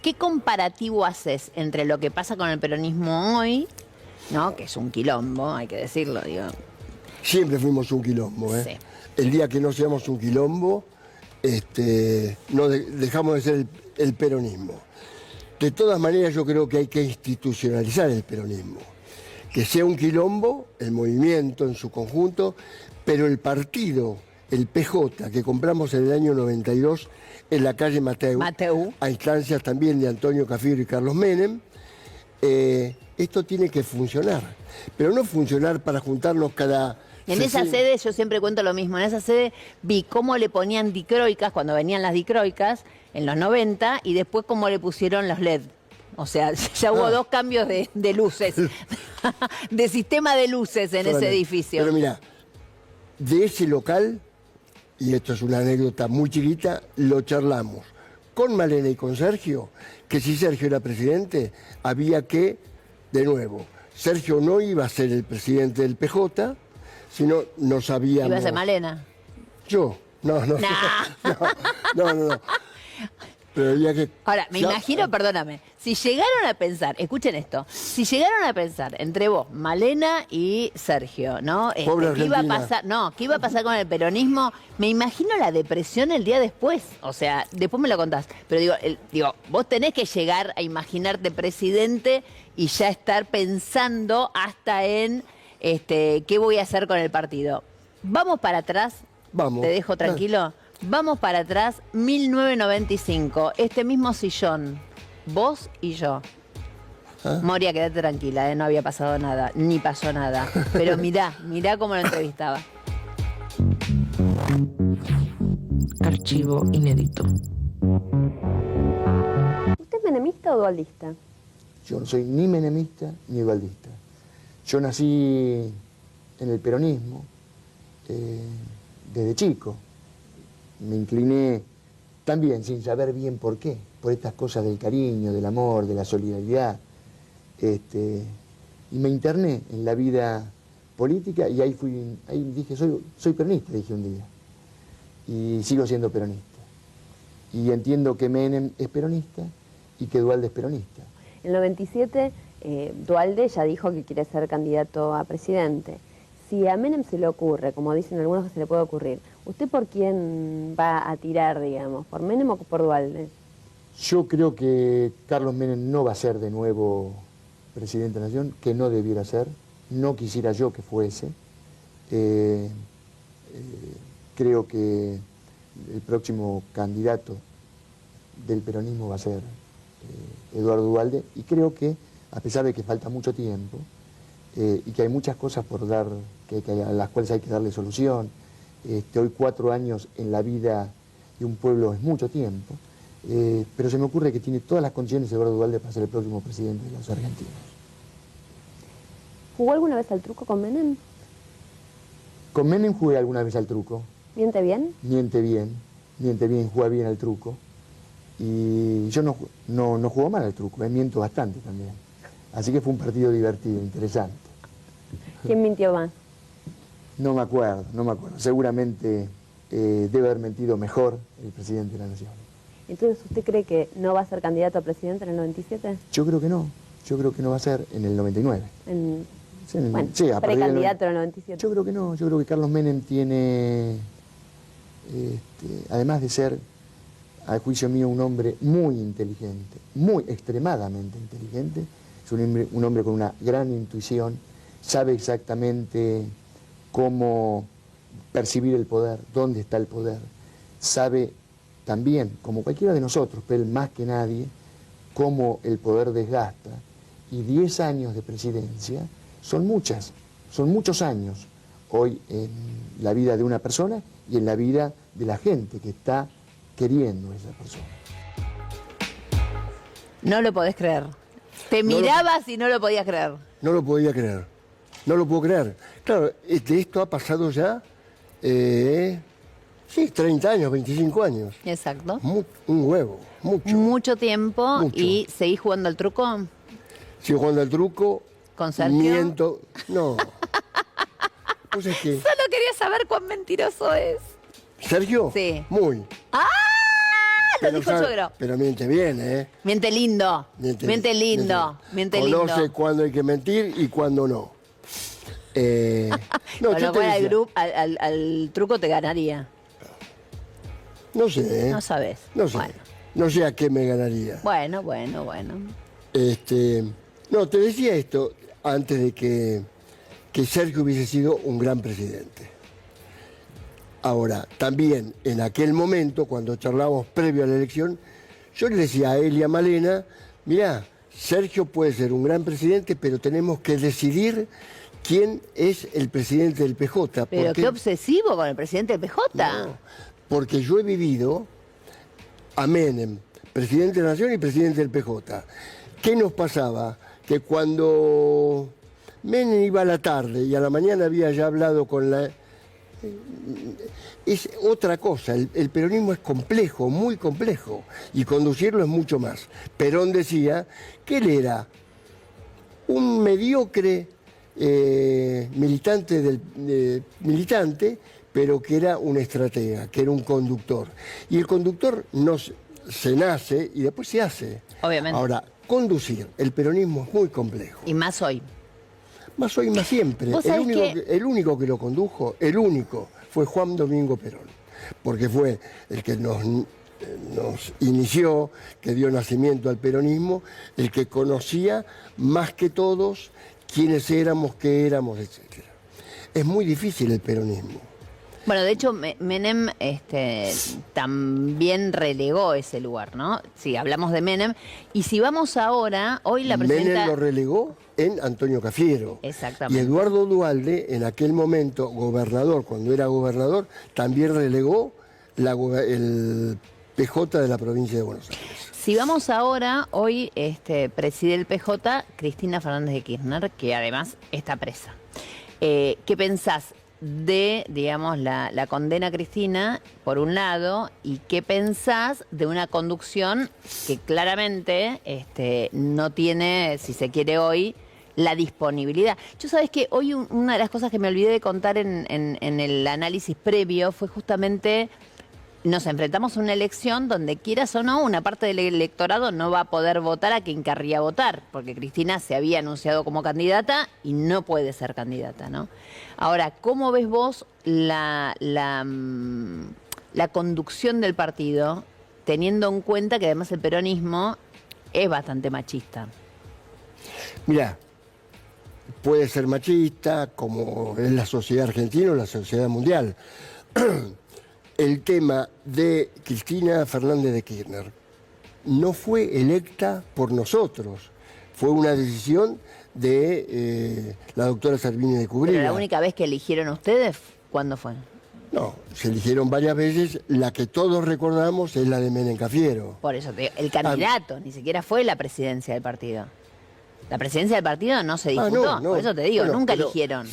¿Qué comparativo haces entre lo que pasa con el peronismo hoy, ¿no? Que es un quilombo, hay que decirlo, digo. Siempre fuimos un quilombo, ¿eh? Sí. El día que no seamos un quilombo, no dejamos de ser el peronismo. De todas maneras, yo creo que hay que institucionalizar el peronismo. Que sea un quilombo, el movimiento en su conjunto, pero el partido, el PJ, que compramos en el año 92 en la calle Mateu, a instancias también de Antonio Cafiero y Carlos Menem, esto tiene que funcionar. Pero no funcionar para juntarnos cada... En esa sede, yo siempre cuento lo mismo, en esa sede vi cómo le ponían dicroicas, cuando venían las dicroicas, en los 90, y después cómo le pusieron los LED. O sea, ya hubo 2 cambios de luces, de sistema de luces en ese edificio. Pero mira, de ese local, y esto es una anécdota muy chiquita, lo charlamos con Malena y con Sergio, que si Sergio era presidente, había que, de nuevo, Sergio no iba a ser el presidente del PJ, sino no sabíamos... ¿Iba a ser Malena? Yo, no. Pero había que... Ahora, me imagino, perdóname, si llegaron a pensar, escuchen esto, si llegaron a pensar entre vos, Malena y Sergio, ¿no? ¿Qué iba a pasar? No, ¿qué iba a pasar con el peronismo? Me imagino la depresión el día después. O sea, después me lo contás. Pero digo, vos tenés que llegar a imaginarte presidente y ya estar pensando hasta en qué voy a hacer con el partido. Vamos para atrás. Vamos. Te dejo tranquilo. Vamos para atrás, 1995, este mismo sillón, vos y yo. Moria, quédate tranquila, no había pasado nada, ni pasó nada. Pero mirá cómo lo entrevistaba. Archivo inédito. ¿Usted es menemista o dualdista? Yo no soy ni menemista ni dualdista. Yo nací en el peronismo desde chico. Me incliné también sin saber bien por qué, por estas cosas del cariño, del amor, de la solidaridad. Y me interné en la vida política y ahí dije, soy peronista, dije un día. Y sigo siendo peronista. Y entiendo que Menem es peronista y que Duhalde es peronista. En el 97, Duhalde ya dijo que quiere ser candidato a presidente. Si a Menem se le ocurre, como dicen algunos que se le puede ocurrir, ¿usted por quién va a tirar, digamos? ¿Por Menem o por Duhalde? Yo creo que Carlos Menem no va a ser de nuevo presidente de la Nación, que no debiera ser, no quisiera yo que fuese. Creo que el próximo candidato del peronismo va a ser Eduardo Duhalde, y creo que, a pesar de que falta mucho tiempo, y que hay muchas cosas por dar, a las cuales hay que darle solución. Hoy 4 años en la vida de un pueblo es mucho tiempo, pero se me ocurre que tiene todas las condiciones Eduardo Duhalde para ser el próximo presidente de los argentinos. ¿Jugó alguna vez al truco con Menem? Con Menem jugué alguna vez al truco. ¿Miente bien? Miente bien, juega bien al truco. Y yo no juego mal al truco, miento bastante también. Así que fue un partido divertido, interesante. ¿Quién mintió más? No me acuerdo. Seguramente debe haber mentido mejor el presidente de la Nación. Entonces, ¿usted cree que no va a ser candidato a presidente en el 97? Yo creo que no va a ser en el 99. Precandidato en el 97. Yo creo que no, yo creo que Carlos Menem tiene, además de ser, a juicio mío, un hombre muy inteligente, muy extremadamente inteligente, es un hombre con una gran intuición, sabe exactamente cómo percibir el poder, dónde está el poder, sabe también, como cualquiera de nosotros, pero él más que nadie, cómo el poder desgasta, y 10 años de presidencia son muchos años hoy en la vida de una persona y en la vida de la gente que está queriendo a esa persona. No lo podés creer. Te mirabas y no lo podías creer. No lo podía creer. No lo puedo creer. Claro, de esto ha pasado ya, sí, 30 años, 25 años. Exacto. Un huevo, mucho. Mucho tiempo. Mucho. ¿Y seguís jugando al truco? Sigo jugando al truco. ¿Con Sergio? Miento. No. Pues es que... Solo quería saber cuán mentiroso es. ¿Sergio? Sí. Muy. ¡Ah! Lo dijo el suegro. Pero miente bien, ¿eh? Miente lindo. Miente lindo. Miente lindo. Conoce cuándo hay que mentir y cuándo no. No, Con lo cual al truco te ganaría. No sé, ¿eh? No sabes. No sé. Bueno. No sé a qué me ganaría. Bueno. No, te decía esto antes de que Sergio hubiese sido un gran presidente. Ahora, también en aquel momento, cuando charlábamos previo a la elección, yo le decía a él y a Malena, mirá, Sergio puede ser un gran presidente, pero tenemos que decidir quién es el presidente del PJ. Pero qué obsesivo con el presidente del PJ. No, porque yo he vivido a Menem, presidente de la Nación y presidente del PJ. ¿Qué nos pasaba? Que cuando Menem iba a la tarde y a la mañana había ya hablado con la... Es otra cosa, el peronismo es complejo, muy complejo, y conducirlo es mucho más. Perón decía que él era un mediocre militante, pero que era un estratega, que era un conductor. Y el conductor no se nace y después se hace. Obviamente. Ahora, conducir el peronismo es muy complejo. Y más hoy. Más hoy, más siempre. El único que lo condujo, fue Juan Domingo Perón, porque fue el que nos inició, que dio nacimiento al peronismo, el que conocía más que todos quiénes éramos, qué éramos, etc. Es muy difícil el peronismo. Bueno, de hecho, Menem también relegó ese lugar, ¿no? Sí, hablamos de Menem. Y si vamos ahora, hoy la presidenta... Menem lo relegó en Antonio Cafiero. Exactamente. Y Eduardo Duhalde, en aquel momento gobernador, cuando era gobernador, también relegó el PJ de la provincia de Buenos Aires. Si vamos ahora, hoy preside el PJ Cristina Fernández de Kirchner, que además está presa. ¿Qué pensás de, digamos, la condena a Cristina, por un lado, y qué pensás de una conducción que claramente no tiene, si se quiere hoy, la disponibilidad? Yo sabes que hoy una de las cosas que me olvidé de contar en el análisis previo fue justamente... Nos enfrentamos a una elección donde, quieras o no, una parte del electorado no va a poder votar a quien querría votar, porque Cristina se había anunciado como candidata y no puede ser candidata, ¿no? Ahora, ¿cómo ves vos la conducción del partido, teniendo en cuenta que además el peronismo es bastante machista? Mirá, puede ser machista, como es la sociedad argentina o la sociedad mundial. El tema de Cristina Fernández de Kirchner no fue electa por nosotros, fue una decisión de la doctora Servini de Cubrilla. Pero la única vez que eligieron ustedes, ¿cuándo fue? No, se eligieron varias veces, la que todos recordamos es la de Menem Cafiero. Por eso te digo, el candidato ni siquiera fue la presidencia del partido. La presidencia del partido no se disputó, por eso te digo, nunca eligieron.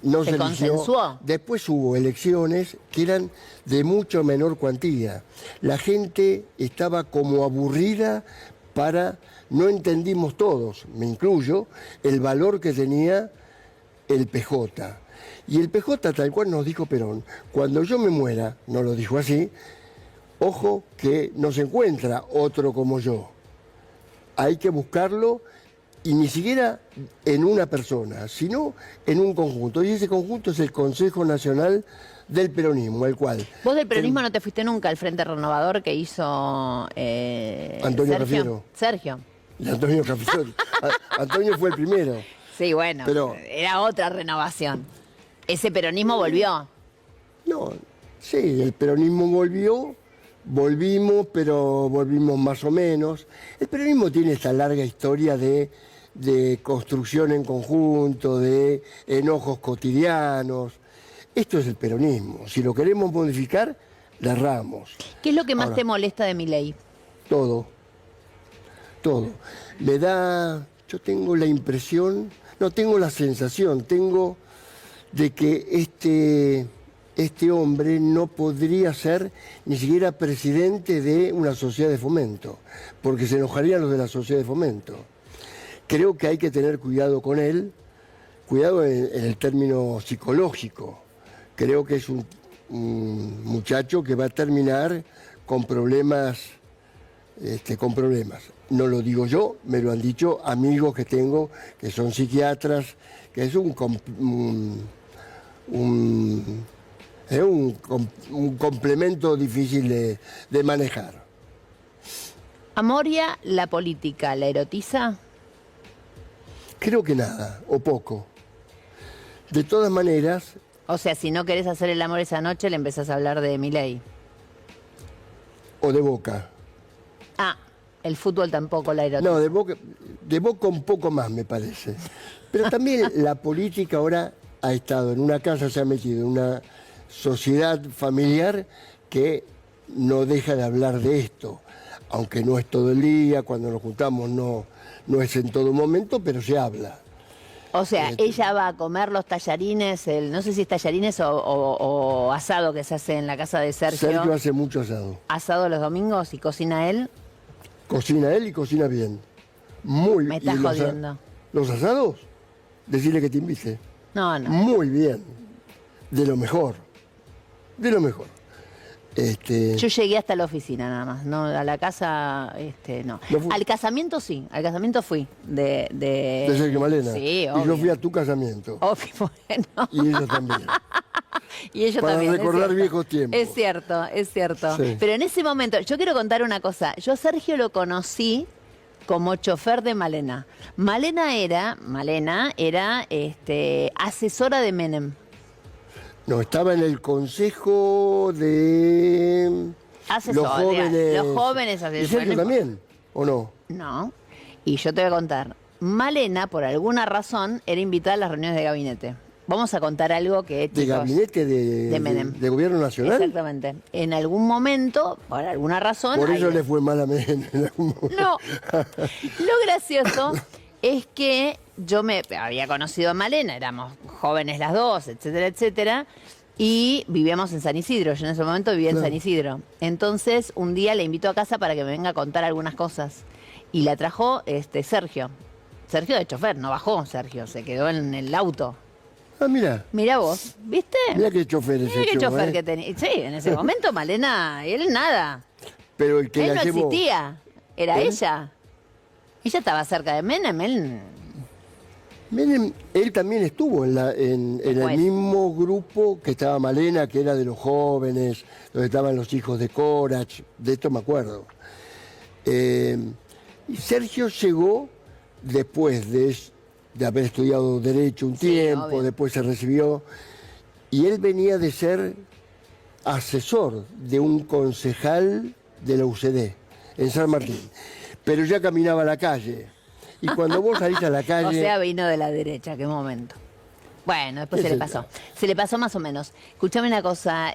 No se consensuó. Después hubo elecciones que eran de mucho menor cuantía. La gente estaba como aburrida no entendimos todos, me incluyo, el valor que tenía el PJ. Y el PJ, tal cual nos dijo Perón, cuando yo me muera, no lo dijo así, ojo que no se encuentra otro como yo. Hay que buscarlo, y ni siquiera en una persona, sino en un conjunto. Y ese conjunto es el Consejo Nacional del Peronismo, el cual... ¿Vos del peronismo no te fuiste nunca al Frente Renovador que hizo Antonio Cafiero? Sergio. Y Antonio Cafiero. Antonio fue el primero. Sí, bueno, pero era otra renovación. ¿Ese peronismo volvió? No, sí, el peronismo volvimos, pero volvimos más o menos. El peronismo tiene esta larga historia de construcción en conjunto, de enojos cotidianos. Esto es el peronismo. Si lo queremos modificar, le erramos. ¿Qué es lo que más Ahora, te molesta de Milei? Todo. Me da, yo tengo la impresión, no tengo la sensación, tengo de que este hombre no podría ser ni siquiera presidente de una sociedad de fomento, porque se enojarían los de la sociedad de fomento. Creo que hay que tener cuidado con él, cuidado en el término psicológico. Creo que es un muchacho que va a terminar con problemas, No lo digo yo, me lo han dicho amigos que tengo, que son psiquiatras, que es un complemento difícil de manejar. ¿A Moria la política la erotiza? Creo que nada, o poco. De todas maneras... O sea, si no querés hacer el amor esa noche, le empezás a hablar de Milei. O de Boca. Ah, el fútbol tampoco la erotiza. No, de Boca un poco más, me parece. Pero también la política ahora ha estado en una casa, se ha metido en una sociedad familiar que no deja de hablar de esto. Aunque no es todo el día, cuando nos juntamos no es en todo momento, pero se habla. O sea, ella va a comer los tallarines, no sé si es tallarines o asado que se hace en la casa de Sergio. Sergio hace mucho asado. ¿Asado los domingos y cocina él? Cocina él y cocina bien. Muy bien. Me estás jodiendo. ¿Los asados? Decirle que te invite. No. Muy bien. De lo mejor. De lo mejor. Yo llegué hasta la oficina nada más, no a la casa, no. Al casamiento sí, al casamiento fui de Sergio Malena. Sí, obvio. Y yo fui a tu casamiento. Obvio, bueno. Y ellos también. Y ellos para también. Recordar viejos tiempos. Es cierto. Sí. Pero en ese momento, yo quiero contar una cosa. Yo a Sergio lo conocí como chofer de Malena. Malena era asesora de Menem. No, estaba en el consejo de los jóvenes. ¿Y Sergio también? ¿O no? No. Y yo te voy a contar. Malena, por alguna razón, era invitada a las reuniones de gabinete. Vamos a contar algo que, chicos, ¿De gabinete de Menem? ¿De gobierno nacional? Exactamente. En algún momento, por alguna razón... Por eso le fue mal a Menem en algún momento. No. Lo gracioso es que yo me había conocido a Malena, éramos jóvenes las dos, etcétera, etcétera, y vivíamos en San Isidro. Yo en ese momento vivía en San Isidro. Entonces, un día le invito a casa para que me venga a contar algunas cosas. Y la trajo Sergio. Sergio de chofer, no bajó Sergio, se quedó en el auto. Ah, mira. Mira vos, ¿viste? Mira qué chofer ese. Mira qué chofer que tenía. Sí, en ese momento Malena, él nada. Pero el que él la no llevó... existía, era ella. Ella estaba cerca de Menem, Menem, él también estuvo en el mismo grupo que estaba Malena, que era de los jóvenes, donde estaban los hijos de Corach, de esto me acuerdo. Y Sergio llegó después de haber estudiado Derecho un tiempo, obvio. Después se recibió, y él venía de ser asesor de un concejal de la UCD, en San Martín, pero ya caminaba a la calle. Y cuando vos salís a la calle... O sea, vino de la derecha, qué momento. Bueno, después se le pasó. Se le pasó más o menos. Escuchame una cosa,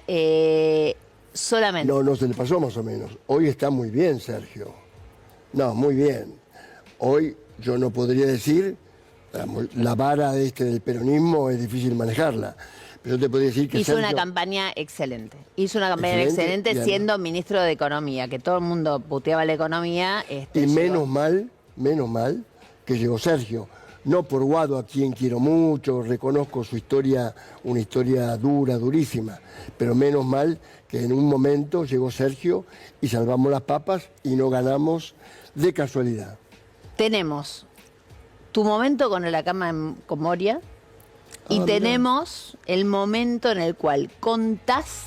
solamente... No se le pasó más o menos. Hoy está muy bien, Sergio. No, muy bien. Hoy yo no podría decir, la vara del peronismo es difícil manejarla. Pero yo te podría decir que hizo Sergio... una campaña excelente. Hizo una campaña excelente siendo ministro de Economía, que todo el mundo puteaba la economía. Y menos mal que llegó Sergio. No por Guado, a quien quiero mucho, reconozco su historia, una historia dura, durísima. Pero menos mal que en un momento llegó Sergio y salvamos las papas y no ganamos de casualidad. Tenemos tu momento con la cama con Moria y tenemos el momento en el cual contás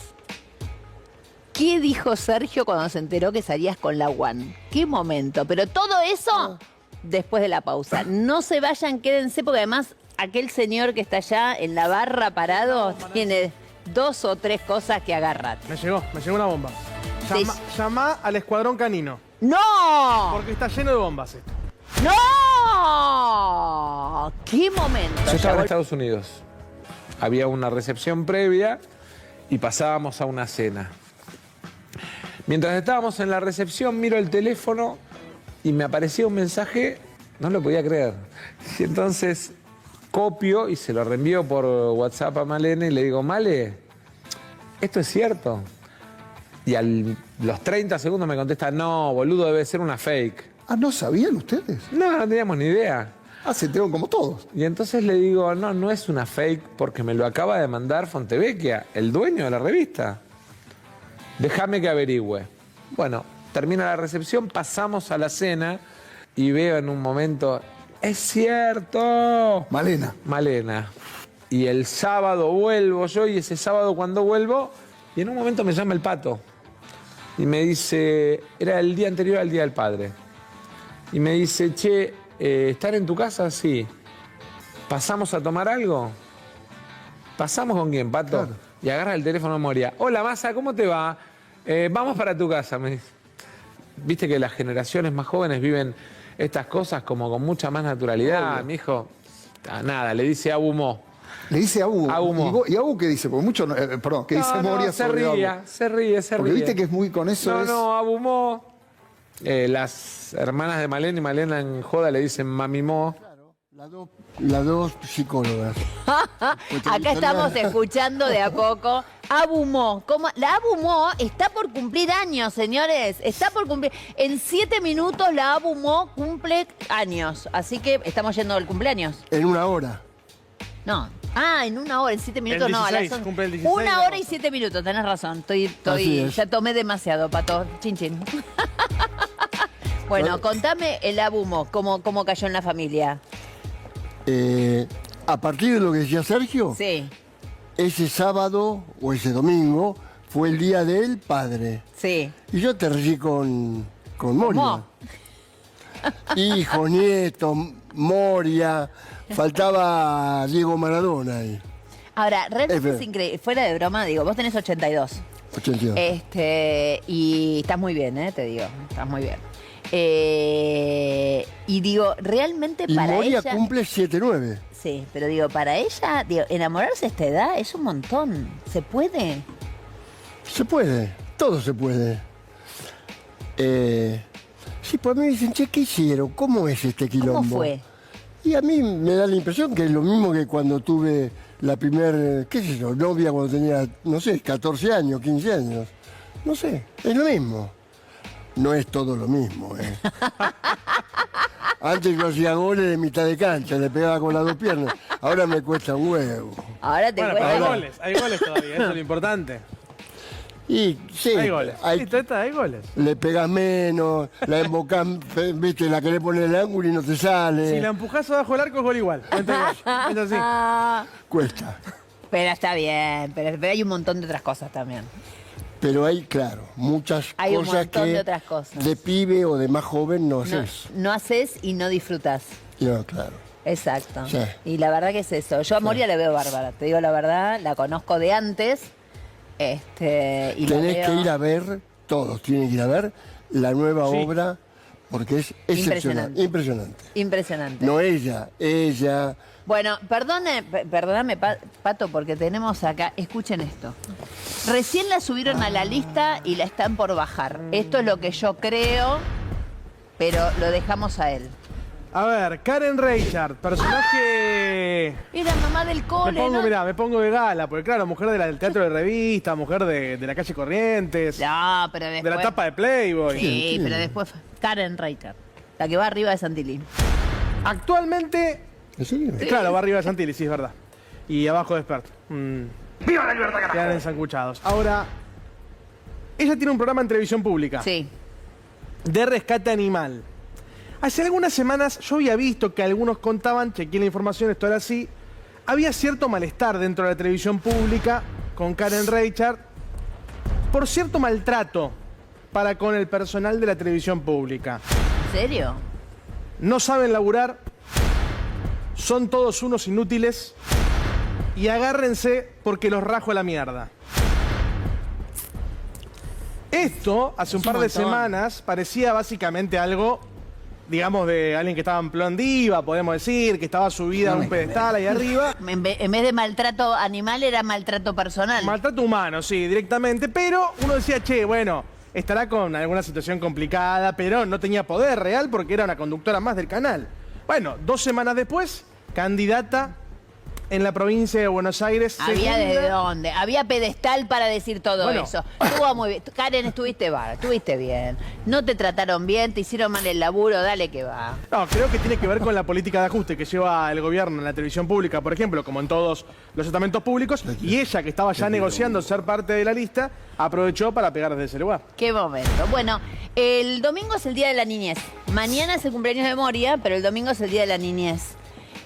qué dijo Sergio cuando se enteró que salías con la UAN. ¿Qué momento? Pero todo eso después de la pausa. No se vayan, quédense, porque además aquel señor que está allá en la barra parado tiene 2 o 3 cosas que agarrar. Me llegó una bomba. Llama al escuadrón canino. ¡No! Porque está lleno de bombas esto. ¡No! ¡Qué momento! Yo estaba en Estados Unidos. Había una recepción previa y pasábamos a una cena. Mientras estábamos en la recepción, miro el teléfono y me aparecía un mensaje, no lo podía creer. Y entonces copio y se lo reenvío por WhatsApp a Malena y le digo, Male, ¿esto es cierto? Y a los 30 segundos me contesta, no, boludo, debe ser una fake. Ah, ¿no sabían ustedes? No teníamos ni idea. Ah, se enteraron como todos. Y entonces le digo, no es una fake porque me lo acaba de mandar Fontevecchia, el dueño de la revista. Déjame que averigüe. Bueno, termina la recepción, pasamos a la cena y veo en un momento, ¡es cierto! Malena. Y el sábado vuelvo yo y ese sábado cuando vuelvo, y en un momento me llama el Pato. Y me dice, era el día anterior al Día del Padre. Y me dice, che, ¿están en tu casa? Sí. ¿Pasamos a tomar algo? ¿Pasamos con quién, Pato? Claro. Y agarra el teléfono a Moria. Hola, Masa, ¿cómo te va? Vamos para tu casa, me dice. Viste que las generaciones más jóvenes viven estas cosas como con mucha más naturalidad. Mi hijo, nada, le dice Abumó. Le dice Abu. ¿Y Abu qué dice? Porque mucho, perdón, ¿qué dice Moria sobre Abu? Se ríe. Porque viste que es muy con eso. No, Abumó. Las hermanas de Malena y Malena en joda le dicen Mamimó. Las dos psicólogas. Acá estamos escuchando de a poco. Abumó. La Abumó está por cumplir años, señores. Está por cumplir. En 7 minutos la Abumó cumple años. Así que estamos yendo al cumpleaños. En 1 hora. No. En 1 hora, en 7 minutos el 16, no. cumple el 16, 1 hora y 7 minutos, tenés razón. Ya tomé demasiado, Pato. Chin, chin. Bueno, contame el Abumó, cómo cayó en la familia. A partir de lo que decía Sergio, sí. Ese sábado o ese domingo fue el Día del Padre. Sí. Y yo aterricé con Moria. Hijos, nietos, Moria, faltaba Diego Maradona ahí. Ahora, realmente es increíble, fuera de broma, digo, vos tenés 82. 82. Y estás muy bien, te digo, estás muy bien. Y digo, realmente y para Moria ella... cumple 7-9. Sí, pero digo, para ella, enamorarse a esta edad es un montón. ¿Se puede? Se puede, todo se puede. Sí, pues me dicen, che, ¿qué hicieron? ¿Cómo es este quilombo? ¿Cómo fue? Y a mí me da la impresión que es lo mismo que cuando tuve la primer, qué sé yo, novia cuando tenía, no sé, 14 años, 15 años. No sé, es lo mismo. No es todo lo mismo, Antes yo hacía goles de mitad de cancha, le pegaba con las 2 piernas. Ahora me cuesta un huevo. Ahora te cuesta. Hay goles todavía, eso es lo importante. Y sí, hay goles. Hay goles. Le pegas menos, la embocás, viste, la querés poner el ángulo y no te sale. Si la empujás abajo del arco es gol igual. Es así. Cuesta. Pero está bien, pero hay un montón de otras cosas también. Pero hay, claro, muchas hay cosas un montón que de otras cosas. De pibe o de más joven no haces. No haces y no disfrutás. No, claro. Exacto. Sí. Y la verdad que es eso. Yo a Moria la veo bárbara, te digo la verdad, la conozco de antes. Y tenés que ir a ver, todos tienen que ir a ver la nueva obra, porque es excepcional. Impresionante. No ella. Bueno, perdóname, Pato, porque tenemos acá, escuchen esto. Recién la subieron a la lista y la están por bajar. Esto es lo que yo creo, pero lo dejamos a él. A ver, Karen Reichard, personaje... Era mamá del cole, me pongo de gala, porque claro, mujer del teatro de revista, mujer de la calle Corrientes. No, pero después... De la tapa de Playboy. Sí, pero después Karen Reichard, la que va arriba de Santilli. Actualmente... ¿Sí? Claro, va arriba de Santilli, sí, es verdad. Y abajo de Spert. ¡Viva la libertad, carajo! Quedan ensanguchados. Ahora, ella tiene un programa en televisión pública. Sí. De rescate animal. Hace algunas semanas yo había visto que algunos contaban, chequeé la información, esto era así, había cierto malestar dentro de la televisión pública con Karen Reichard por cierto maltrato para con el personal de la televisión pública. ¿En serio? No saben laburar, son todos unos inútiles y agárrense porque los rajo a la mierda. Esto, hace un par de semanas, parecía básicamente algo, digamos, de alguien que estaba en plan diva, podemos decir, que estaba subida a un pedestal ahí arriba. En vez de maltrato animal, era maltrato personal. Maltrato humano, sí, directamente. Pero uno decía, che, bueno, estará con alguna situación complicada, pero no tenía poder real porque era una conductora más del canal. Bueno, 2 semanas después, candidata en la provincia de Buenos Aires. Había desde dónde, había pedestal para decir todo eso. Estuvo muy bien. Karen, estuviste bien. No te trataron bien, te hicieron mal el laburo, dale que va. No, creo que tiene que ver con la política de ajuste que lleva el gobierno en la televisión pública, por ejemplo, como en todos los estamentos públicos, y ella, que estaba ya negociando ser parte de la lista, aprovechó para pegar desde ese lugar. Qué momento. Bueno, el domingo es el Día de la Niñez. Mañana es el cumpleaños de Moria, pero el domingo es el Día de la Niñez.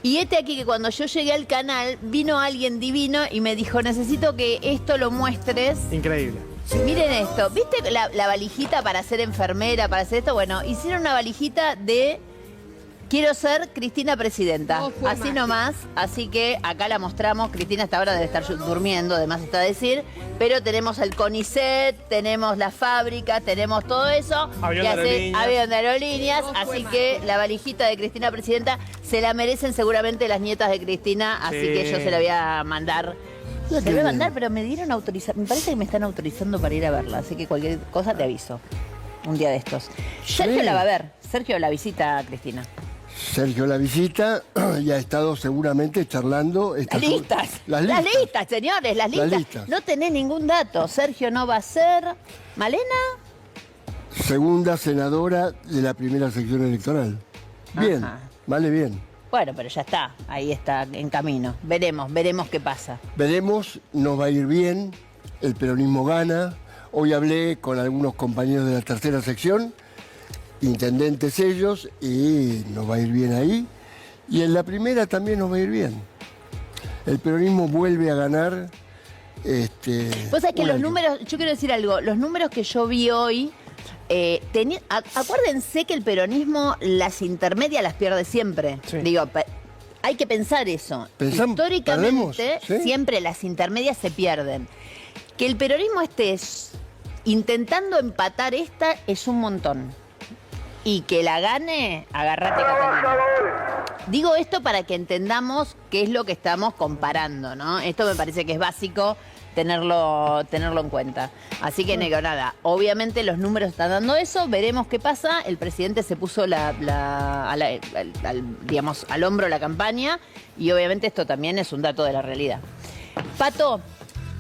Y aquí que cuando yo llegué al canal, vino alguien divino y me dijo, necesito que esto lo muestres. Increíble. Miren esto, ¿viste la valijita para ser enfermera, para hacer esto? Bueno, hicieron una valijita de quiero ser Cristina Presidenta. Así nomás, así que acá la mostramos. Cristina hasta ahora debe estar durmiendo, además está a decir. Pero tenemos el CONICET, tenemos la fábrica, tenemos todo eso. Avión de aerolíneas. Así que la valijita de Cristina Presidenta se la merecen seguramente las nietas de Cristina. Así que yo se la voy a mandar. Se la voy a mandar, pero me dieron autorización. Me parece que me están autorizando para ir a verla. Así que cualquier cosa te aviso. Un día de estos. Sergio la va a ver. Sergio la visita a Cristina. Sergio la visita y ha estado seguramente charlando. Las listas, señores, las listas. No tenés ningún dato. Sergio no va a ser. ¿Malena? Segunda senadora de la primera sección electoral. Bien, vale bien. Bueno, pero ya está, ahí está en camino. Veremos qué pasa. Veremos, nos va a ir bien, el peronismo gana. Hoy hablé con algunos compañeros de la tercera sección, intendentes ellos, y nos va a ir bien ahí. Y en la primera también nos va a ir bien. El peronismo vuelve a ganar. Vos sabés que los números, yo quiero decir algo, los números que yo vi hoy, acuérdense que el peronismo las intermedias las pierde siempre. Sí. Digo, hay que pensar eso. Históricamente, siempre las intermedias se pierden. Que el peronismo esté intentando empatar esta es un montón. Y que la gane, agárrate, Catalina. Digo esto para que entendamos qué es lo que estamos comparando, ¿no? Esto me parece que es básico tenerlo en cuenta. Así que, nada, obviamente los números están dando eso, veremos qué pasa. El presidente se puso digamos, al hombro la campaña y obviamente esto también es un dato de la realidad. Pato.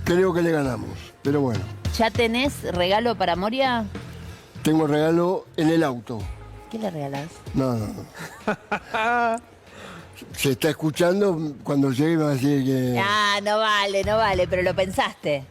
Creo que le ganamos, pero bueno. ¿Ya tenés regalo para Moria? Tengo regalo en el auto. ¿Qué le regalás? No. Se está escuchando, cuando llegue va a decir que... Ah, no vale, pero lo pensaste.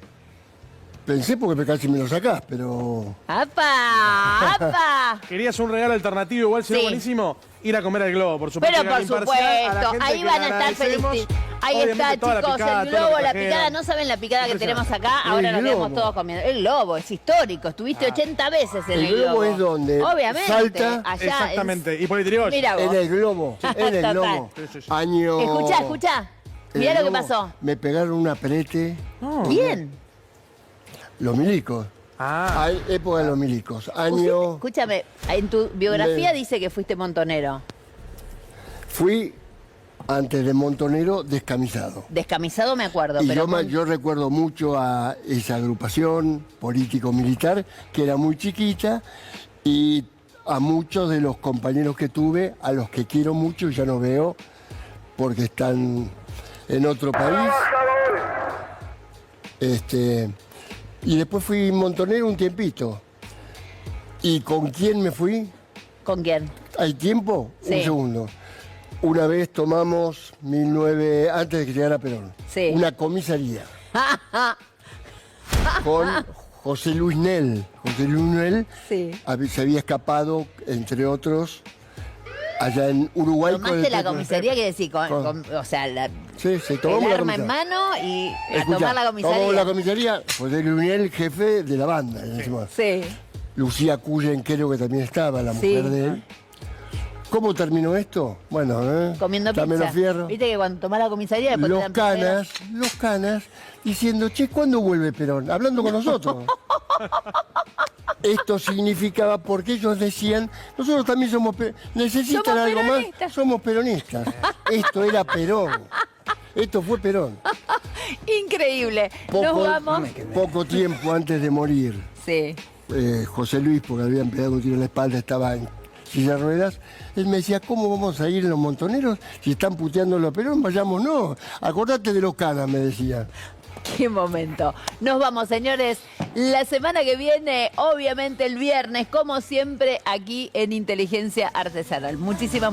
Pensé porque casi me lo sacás, pero... ¡Apa! ¿Querías un regalo alternativo igual, sería buenísimo? Ir a comer al Globo, por supuesto. Pero por supuesto, ahí van a estar felices. Ahí está, chicos, el Globo, la picada. No saben la picada que tenemos acá, ahora nos quedamos todos comiendo. El Globo es histórico, estuviste 80 veces en el Globo. El Globo es donde obviamente, Salta. Allá exactamente, y Politriol. Mira vos. En el Globo, en el Globo. Año... Escuchá. Mirá lo que pasó. Me pegaron un aprete. ¿Quién? Los milicos. Hay época de los milicos. Año... Escúchame, en tu biografía dice que fuiste montonero. Fui, antes de montonero, descamisado. Descamisado me acuerdo, y pero... yo recuerdo mucho a esa agrupación político-militar, que era muy chiquita, y a muchos de los compañeros que tuve, a los que quiero mucho, ya no veo, porque están en otro país. Y después fui montonero un tiempito. ¿Y con quién me fui? ¿Con quién? ¿Hay tiempo? Sí. Un segundo. Una vez tomamos, antes de que llegara Perón, una comisaría con José Luis Nel. José Luis Nel se había escapado, entre otros, allá en Uruguay. ¿Tomaste la comisaría? ¿Qué decir? O sea, tomamos el la arma en mano y a tomar la comisaría. Tomamos la comisaría, José Luis Nel, jefe de la banda. Sí. Lucía Cuyen, creo que también estaba, la mujer de él. ¿Cómo terminó esto? Bueno, comiendo pizza. Fierro. Viste que cuando tomás la comisaría después los canas, diciendo, che, ¿cuándo vuelve Perón? Hablando con nosotros. Esto significaba, porque ellos decían, nosotros también necesitan algo más, somos peronistas. Esto era Perón. Esto fue Perón. Increíble. Nos vamos. Poco tiempo antes de morir. Sí. José Luis, porque le habían pegado un tiro en la espalda, estaba en silla de ruedas, él me decía, ¿cómo vamos a ir en los montoneros si están puteando a Perón? Vayamos, no. Acordate de los canas, me decía. Qué momento. Nos vamos, señores. La semana que viene, obviamente el viernes, como siempre, aquí en Inteligencia Artesanal. Muchísimas